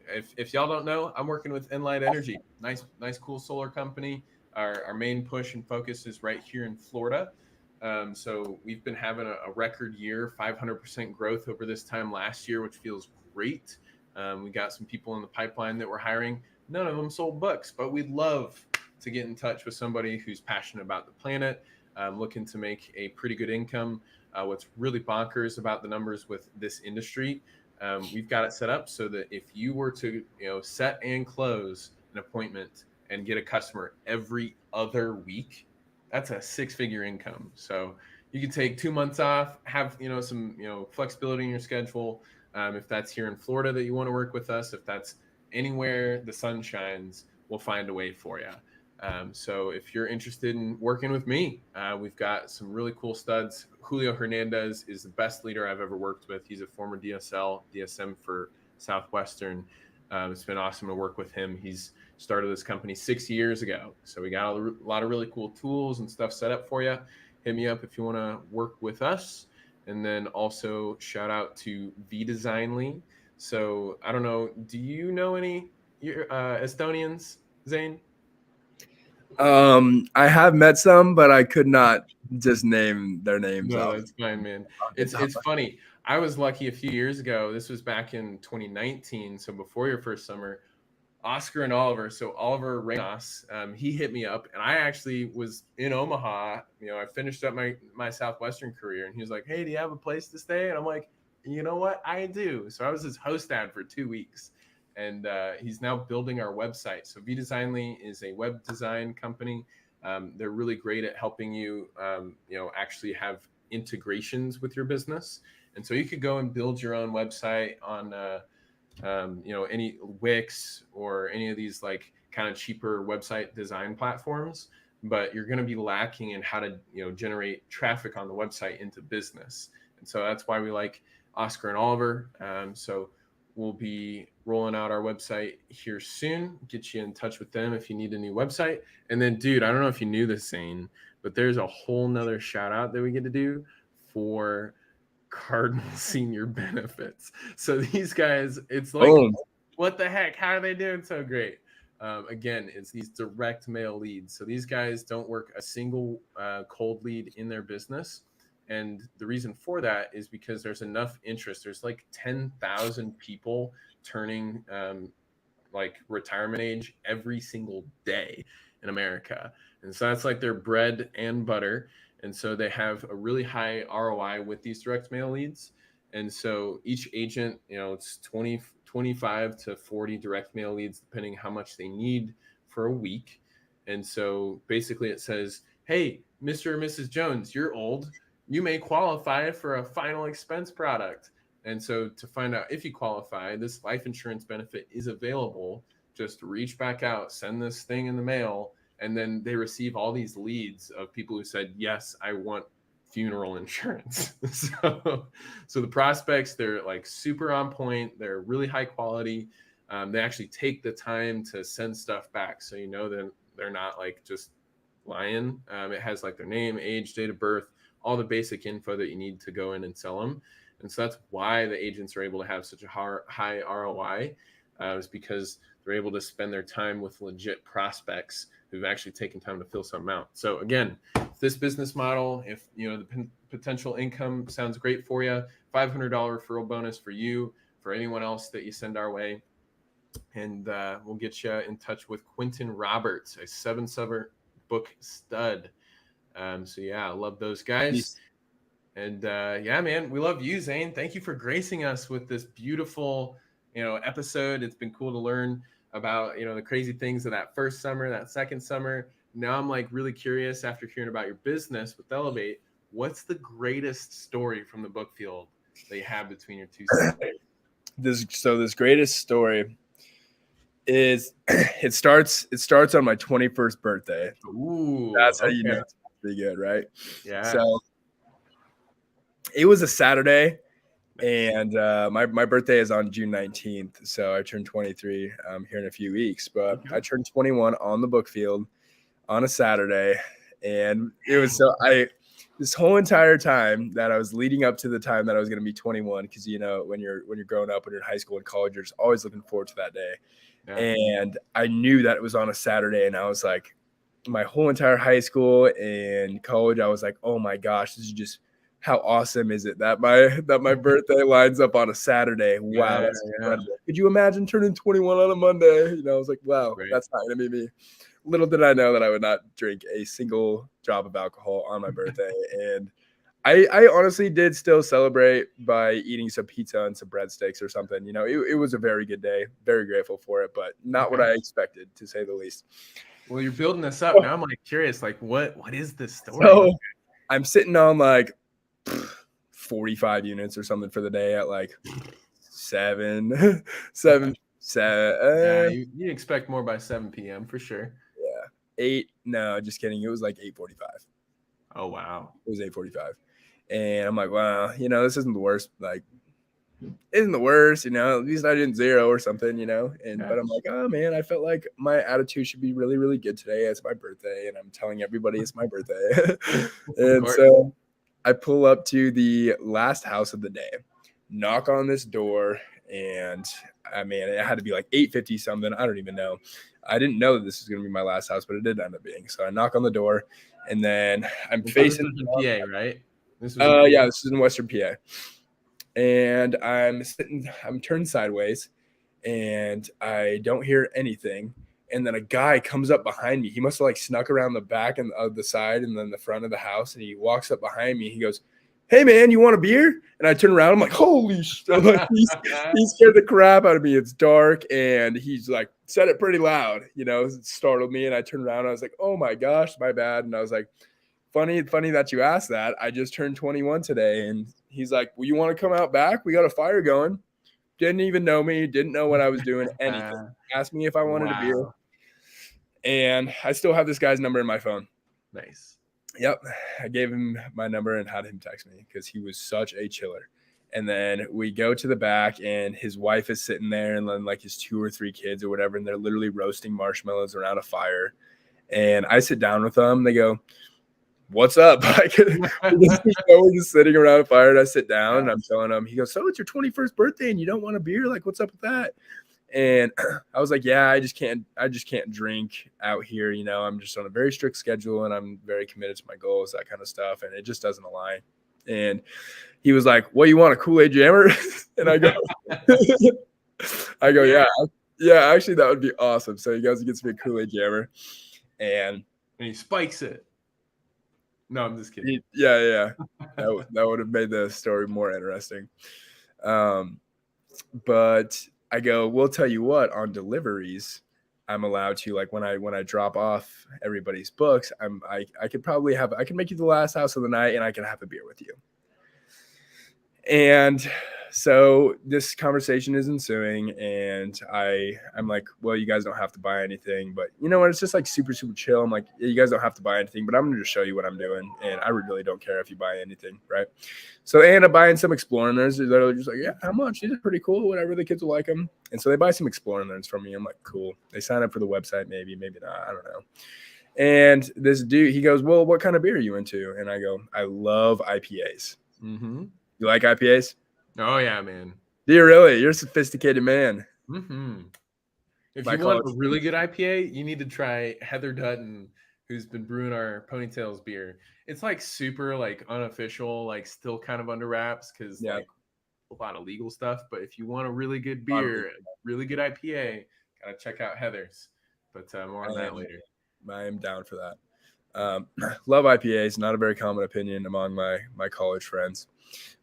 if y'all don't know, I'm working with Enlight Energy. Nice, cool solar company. Our main push and focus is right here in Florida. So we've been having a record year, 500% growth over this time last year, which feels great. We got some people in the pipeline that we're hiring. None of them sold books, but we'd love to get in touch with somebody who's passionate about the planet, looking to make a pretty good income. What's really bonkers about the numbers with this industry, we've got it set up so that if you were to set and close an appointment and get a customer every other week, that's a 6-figure income. So you can take 2 months off, have some flexibility in your schedule. If that's here in Florida that you want to work with us, if that's anywhere the sun shines, we'll find a way for you. So if you're interested in working with me, we've got some really cool studs. Julio Hernandez is the best leader I've ever worked with. He's a former DSM for Southwestern. It's been awesome to work with him. He's started this company 6 years ago. So we got a lot of really cool tools and stuff set up for you. Hit me up if you want to work with us. And then also shout out to V-Designly. So I don't know, do you know any Estonians, Zaine? I have met some, but I could not just name their names. No, it's fine, man. It's funny. I was lucky a few years ago. This was back in 2019, so before your first summer. Oscar and Oliver. So Oliver Reynos, he hit me up, and I actually was in Omaha. I finished up my Southwestern career, and he was like, "Hey, do you have a place to stay?" And I'm like, you know what? I do. So I was his host ad for 2 weeks. And he's now building our website. So VDesignly is a web design company. They're really great at helping you, actually have integrations with your business. And so you could go and build your own website on, any Wix or any of these like kind of cheaper website design platforms. But you're going to be lacking in how to, generate traffic on the website into business. And so that's why we like Oscar and Oliver. So we'll be rolling out our website here soon. Get you in touch with them if you need a new website. And then, dude, I don't know if you knew this, Zaine, but there's a whole nother shout out that we get to do for Cardinal Senior Benefits. So these guys, it's like, what the heck? How are they doing so great? Again, it's these direct mail leads. So these guys don't work a single cold lead in their business. And the reason for that is because there's enough interest. There's like 10,000 people turning like retirement age every single day in America. And so that's like their bread and butter. And so they have a really high ROI with these direct mail leads. And so each agent, it's 25 to 40 direct mail leads, depending how much they need for a week. And so basically it says, hey, Mr. or Mrs. Jones, you're old. You may qualify for a final expense product. And so to find out if you qualify, this life insurance benefit is available. Just reach back out, send this thing in the mail, and then they receive all these leads of people who said, yes, I want funeral insurance. So the prospects, they're like super on point. They're really high quality. They actually take the time to send stuff back. So, that they're not like just lying. It has like their name, age, date of birth, all the basic info that you need to go in and sell them. And so that's why the agents are able to have such a high ROI, is because they're able to spend their time with legit prospects who've actually taken time to fill something out. So again, if this business model, if the potential income sounds great for you, $500 referral bonus for you, for anyone else that you send our way. And we'll get you in touch with Quentin Roberts, a 7-summer book stud. So yeah, I love those guys. Peace. And yeah, man, we love you, Zaine. Thank you for gracing us with this beautiful, episode. It's been cool to learn about, the crazy things of that first summer, that second summer. Now I'm like really curious after hearing about your business with Elevate. What's the greatest story from the book field that you have between your two sons? This greatest story is it starts on my 21st birthday. Ooh, that's how you know it's pretty good, right? Yeah. So it was a Saturday, and my birthday is on June 19th. So I turned 23 here in a few weeks, but I turned 21 on the book field on a Saturday, and it was this whole entire time that I was leading up to the time that I was going to be 21, because when you're growing up, when you're in high school and college, you're just always looking forward to that day. Yeah. And I knew that it was on a Saturday, and I was like, my whole entire high school and college, I was like, oh my gosh, this is just, how awesome is it that my birthday lines up on a Saturday? Wow, that's incredible. Could you imagine turning 21 on a Monday? I was like, wow, that's not going to be me. Little did I know that I would not drink a single drop of alcohol on my birthday. And I honestly did still celebrate by eating some pizza and some breadsticks or something. It was a very good day. Very grateful for it, but not what I expected, to say the least. Well, you're building this up. Now I'm like curious, like what is this story? So I'm sitting on like 45 units or something for the day at like 7. Yeah, you expect more by 7 p.m. for sure. Yeah. 8. No, just kidding. It was like 8:45. Oh, wow. It was 8:45. And I'm like, wow, this isn't the worst. Like, isn't the worst, at least I didn't 0 or something, but I'm like, oh man, I felt like my attitude should be really, really good today. It's my birthday, and I'm telling everybody it's my birthday. And so I pull up to the last house of the day, knock on this door, and it had to be like 8:50 something. I don't even know. I didn't know that this was going to be my last house, but it did end up being. So I knock on the door, and then I'm facing PA, right? This is in Western PA. And I'm turned sideways, and I don't hear anything. And then a guy comes up behind me. He must have like snuck around the back and of the side and then the front of the house. And he walks up behind me. He goes, hey man, you want a beer? And I turn around, I'm like, holy shit. Like, he scared the crap out of me. It's dark, and he's like, said it pretty loud, it startled me. And I turned around, and I was like, oh my gosh, my bad. And I was like, funny that you asked that. I just turned 21 today. And he's like, well, you want to come out back? We got a fire going. Didn't even know me, didn't know what I was doing, anything. Asked me if I wanted a beer. And I still have this guy's number in my phone. Nice. Yep. I gave him my number and had him text me because he was such a chiller. And then we go to the back, and his wife is sitting there, and then like his 2 or 3 kids or whatever, and they're literally roasting marshmallows around a fire. And I sit down with them. They go, what's up? We're just sitting around a fire, and I sit down, and I'm telling him. He goes, so it's your 21st birthday and you don't want a beer? Like, what's up with that? And I was like, yeah, I just can't drink out here. I'm just on a very strict schedule, and I'm very committed to my goals, that kind of stuff. And it just doesn't align. And he was like, well, you want a Kool-Aid jammer? And I go, yeah, actually that would be awesome. So he goes and gets me a Kool-Aid jammer, and he spikes it. No, I'm just kidding. Yeah. That would have made the story more interesting. But I go, we'll tell you what, on deliveries, I'm allowed to, like, when I drop off everybody's books, I can make you the last house of the night, and I can have a beer with you. And so this conversation is ensuing, and I'm like, well, you guys don't have to buy anything, but you know what? It's just like super, super chill. I'm like, yeah, you guys don't have to buy anything, but I'm going to just show you what I'm doing. And I really don't care if you buy anything. Right. So they end up buying some Explorer Nerds. They're just like, yeah, how much? These are pretty cool. Whatever. The kids will like them. And so they buy some Explorer Nerds from me. I'm like, cool. They sign up for the website. Maybe not. I don't know. And this dude, he goes, well, what kind of beer are you into? And I go, I love IPAs. Mm-hmm. You like IPAs? Oh yeah, man. Do you really? You're a sophisticated man. Mm-hmm. If you want a really good IPA, you need to try Heather Dutton, who's been brewing our Ponytails beer. It's like super like unofficial, like still kind of under wraps because like a lot of legal stuff. But if you want a really good beer, really good IPA, gotta check out Heather's. But more on that later. I am down for that. Love IPAs. Not a very common opinion among my college friends.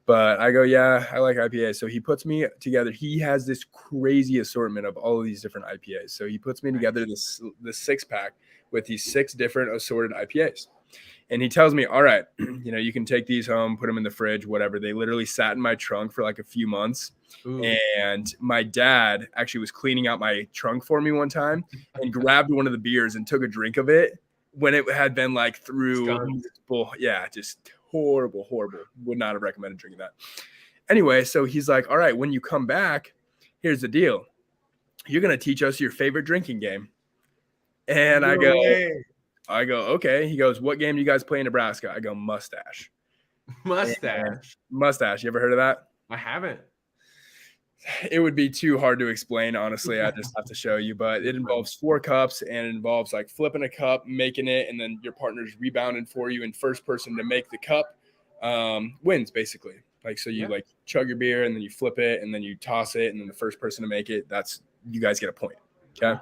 But I go, yeah, I like IPAs. So he puts me together. He has this crazy assortment of all of these different IPAs. So he puts me together this 6-pack with these 6 different assorted IPAs. And he tells me, all right, you can take these home, put them in the fridge, whatever. They literally sat in my trunk for like a few months. Ooh. And my dad actually was cleaning out my trunk for me one time and grabbed one of the beers and took a drink of it when it had been like through, just horrible. Would not have recommended drinking that. Anyway, so he's like, all right, when you come back, here's the deal. You're going to teach us your favorite drinking game. And I go, okay. He goes, what game do you guys play in Nebraska? I go, Mustache. Mustache. You ever heard of that? I haven't. It would be too hard to explain, honestly. I just have to show you. But it involves 4 cups, and it involves like flipping a cup, making it, and then your partner's rebounding for you, and first person to make the cup wins, basically. Like, so you like chug your beer, and then you flip it, and then you toss it, and then the first person to make it, you guys get a point. Okay.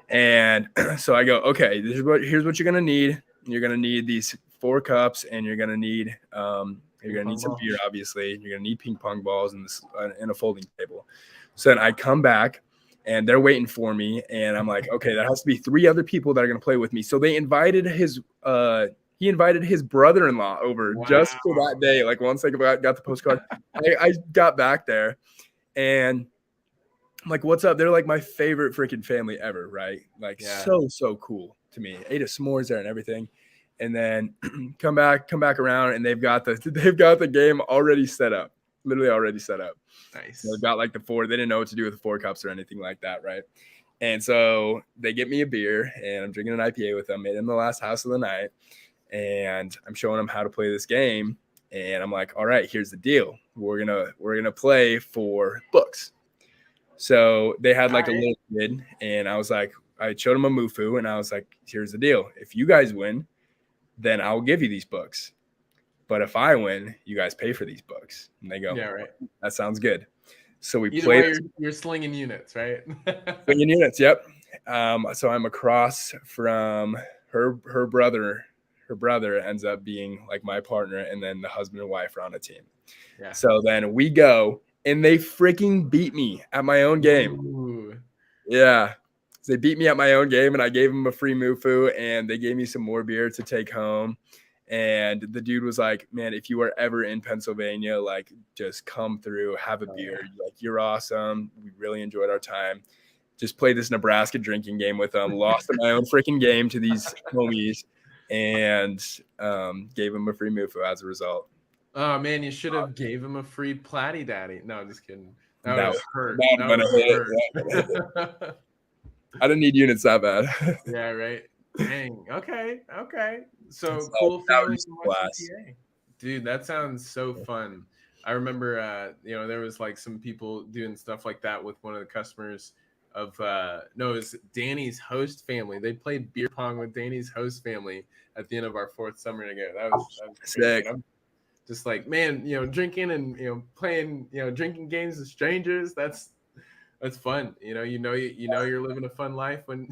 And so I go, okay, here's what you're gonna need. You're gonna need these 4 cups, and you're gonna need some beer, obviously. You're gonna need ping pong balls and a folding table. So then I come back, and they're waiting for me, and I'm like, okay, there has to be 3 other people that are gonna play with me. So they invited his brother-in-law over just for that day. Like, once I got the postcard, I got back there, and I'm like, what's up? They're like my favorite freaking family ever, right? Like, so cool to me. Ate a s'mores there and everything. And then come back around, and they've got the game already set up. Literally already set up. Nice. So they've got like the 4. They didn't know what to do with the 4 cups or anything like that, right? And so they get me a beer, and I'm drinking an IPA with them. Made them the last house of the night, and I'm showing them how to play this game. And I'm like, all right, here's the deal. We're gonna play for books. So they had like a little kid, and I showed them a Mufu, and I was like, here's the deal. If you guys win, then I'll give you these books. But if I win, you guys pay for these books. And they go, yeah, right. That sounds good. So we play. You're slinging units, right? Slinging units, yep. So I'm across from her brother, her brother ends up being like my partner, and then the husband and wife are on a team. Yeah. So then we go, and they freaking beat me at my own game. Ooh. Yeah. So they beat me at my own game, and I gave them a free Mufu, and they gave me some more beer to take home. And the dude was like, man, if you are ever in Pennsylvania, like just come through, have a beer. Yeah. Like, you're awesome. We really enjoyed our time. Just played this Nebraska drinking game with them, lost my own freaking game to these homies, and gave them a free Mufu as a result. Oh man, you should have gave him a free Platty Daddy. No, just kidding. That would That have would hurt. that That would would have hit. have hurt. I didn't need units that bad. Yeah, right. Dang. Okay. Okay. So So cool that was family just from a Western blast. PA. Dude, that sounds so fun. I remember there was like some people doing stuff like that with one of the customers of no, it was Danny's host family. They played beer pong with Danny's host family at the end of our fourth summer together. That was crazy. Sick. And I'm just like, man, drinking and playing, drinking games with strangers. That's fun. You're living a fun life when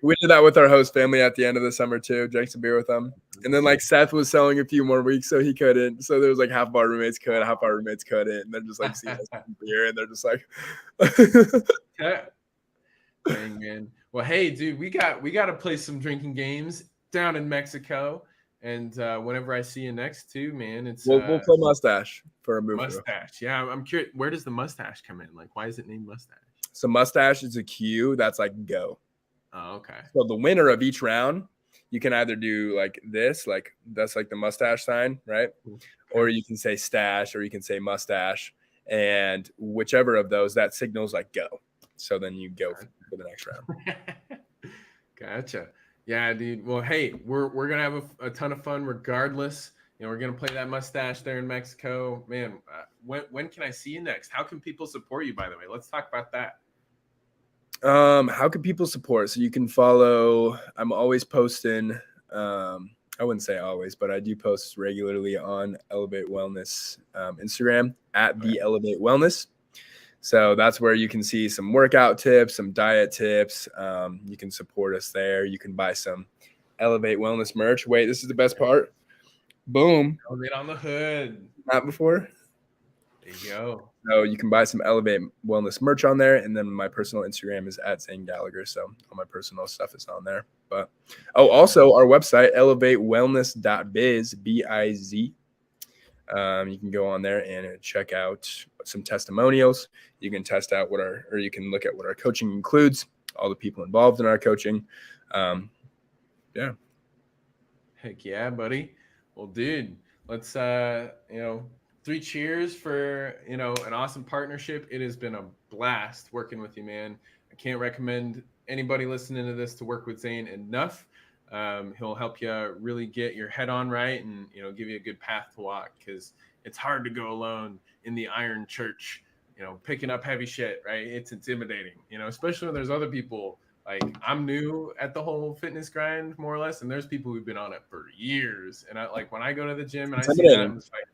We did that with our host family at the end of the summer too. Drank some beer with them, and then like Seth was selling a few more weeks, so he couldn't. So there was like half of our roommates could, half our roommates couldn't, and they're just like seeing us drinking beer, and they're just like, Yeah. Dang, man. Well, hey, dude, we got to play some drinking games down in Mexico, and whenever I see you next, too, man, it's we'll play mustache for a move. mustache. Yeah, I'm curious. Where does the mustache come in? Like, why is it named mustache? So mustache is a cue that's like go. Oh, okay. So the winner of each round, you can either do like this, like that's like the mustache sign, right? Okay. Or you can say stash, or you can say mustache, and whichever of those, that signals like go. So then you go for the next round. Gotcha. Yeah, dude. Well, hey, we're gonna have a ton of fun regardless. We're gonna play that mustache there in Mexico, man. When can I see you next? How can people support you? By the way, let's talk about that. How can people support? So you can follow. I'm always posting. I wouldn't say always, but I do post regularly on Elevate Wellness Instagram at the Elevate Wellness. So that's where you can see some workout tips, some diet tips. You can support us there. You can buy some Elevate Wellness merch. Wait, this is the best part. Boom. Elevate on the hood. Not before. There you go. So you can buy some Elevate Wellness merch on there. And then my personal Instagram is at Zaine Gallagher. So all my personal stuff is on there. But also our website, elevatewellness.biz, B-I-Z. You can go on there and check out some testimonials. You can test out you can look at what our coaching includes, all the people involved in our coaching. Yeah. Heck yeah, buddy. Well, dude, let's 3 cheers for an awesome partnership. It has been a blast working with you, man. I can't recommend anybody listening to this to work with Zaine enough. He'll help you really get your head on right and give you a good path to walk, because it's hard to go alone in the iron church, picking up heavy shit, right? It's intimidating, especially when there's other people. Like, I'm new at the whole fitness grind, more or less, and there's people who've been on it for years. And when I go to the gym and I see that, I'm just like,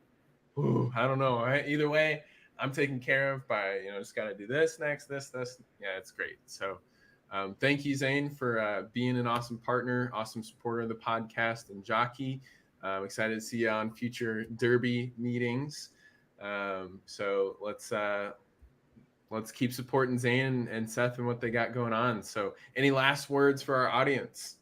ooh, I don't know. Either way, I'm taken care of by, just got to do this next, this. Yeah, it's great. So thank you, Zaine, for being an awesome partner, awesome supporter of the podcast and jockey. I'm excited to see you on future Derby meetings. So let's keep supporting Zaine and Seth and what they got going on. So any last words for our audience?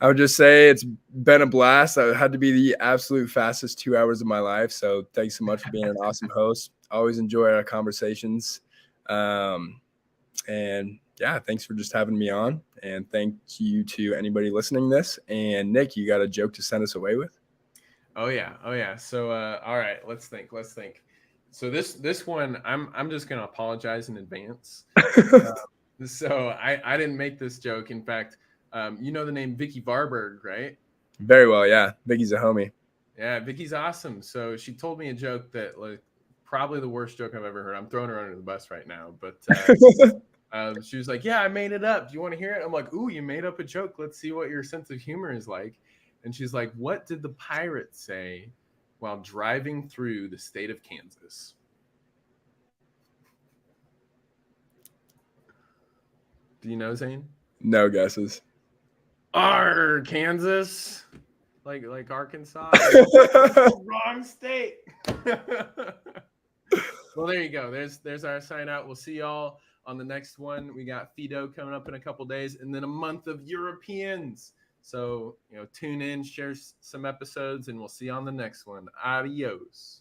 I would just say it's been a blast. I had to be the absolute fastest 2 hours of my life. So thanks so much for being an awesome host. Always enjoy our conversations. And yeah, thanks for just having me on. And thank you to anybody listening to this. And Nick, you got a joke to send us away with? Oh yeah. So all right, let's think. So this one, I'm just gonna apologize in advance. So I didn't make this joke. In fact, you know the name Vicky Varberg, right? Very well, yeah. Vicky's a homie. Yeah, Vicky's awesome. So she told me a joke that, like, probably the worst joke I've ever heard. I'm throwing her under the bus right now, but she was like, "Yeah, I made it up. Do you want to hear it?" I'm like, "Ooh, you made up a joke. Let's see what your sense of humor is like." And she's like, "What did the pirate say while driving through the state of Kansas?" Do you know, Zaine? No guesses. Kansas, like Arkansas. Wrong state. Well, there you go. There's our sign out. We'll see y'all on the next one. We got Fido coming up in a couple days, and then a month of Europeans. So tune in, share some episodes, and we'll see you on the next one. Adios.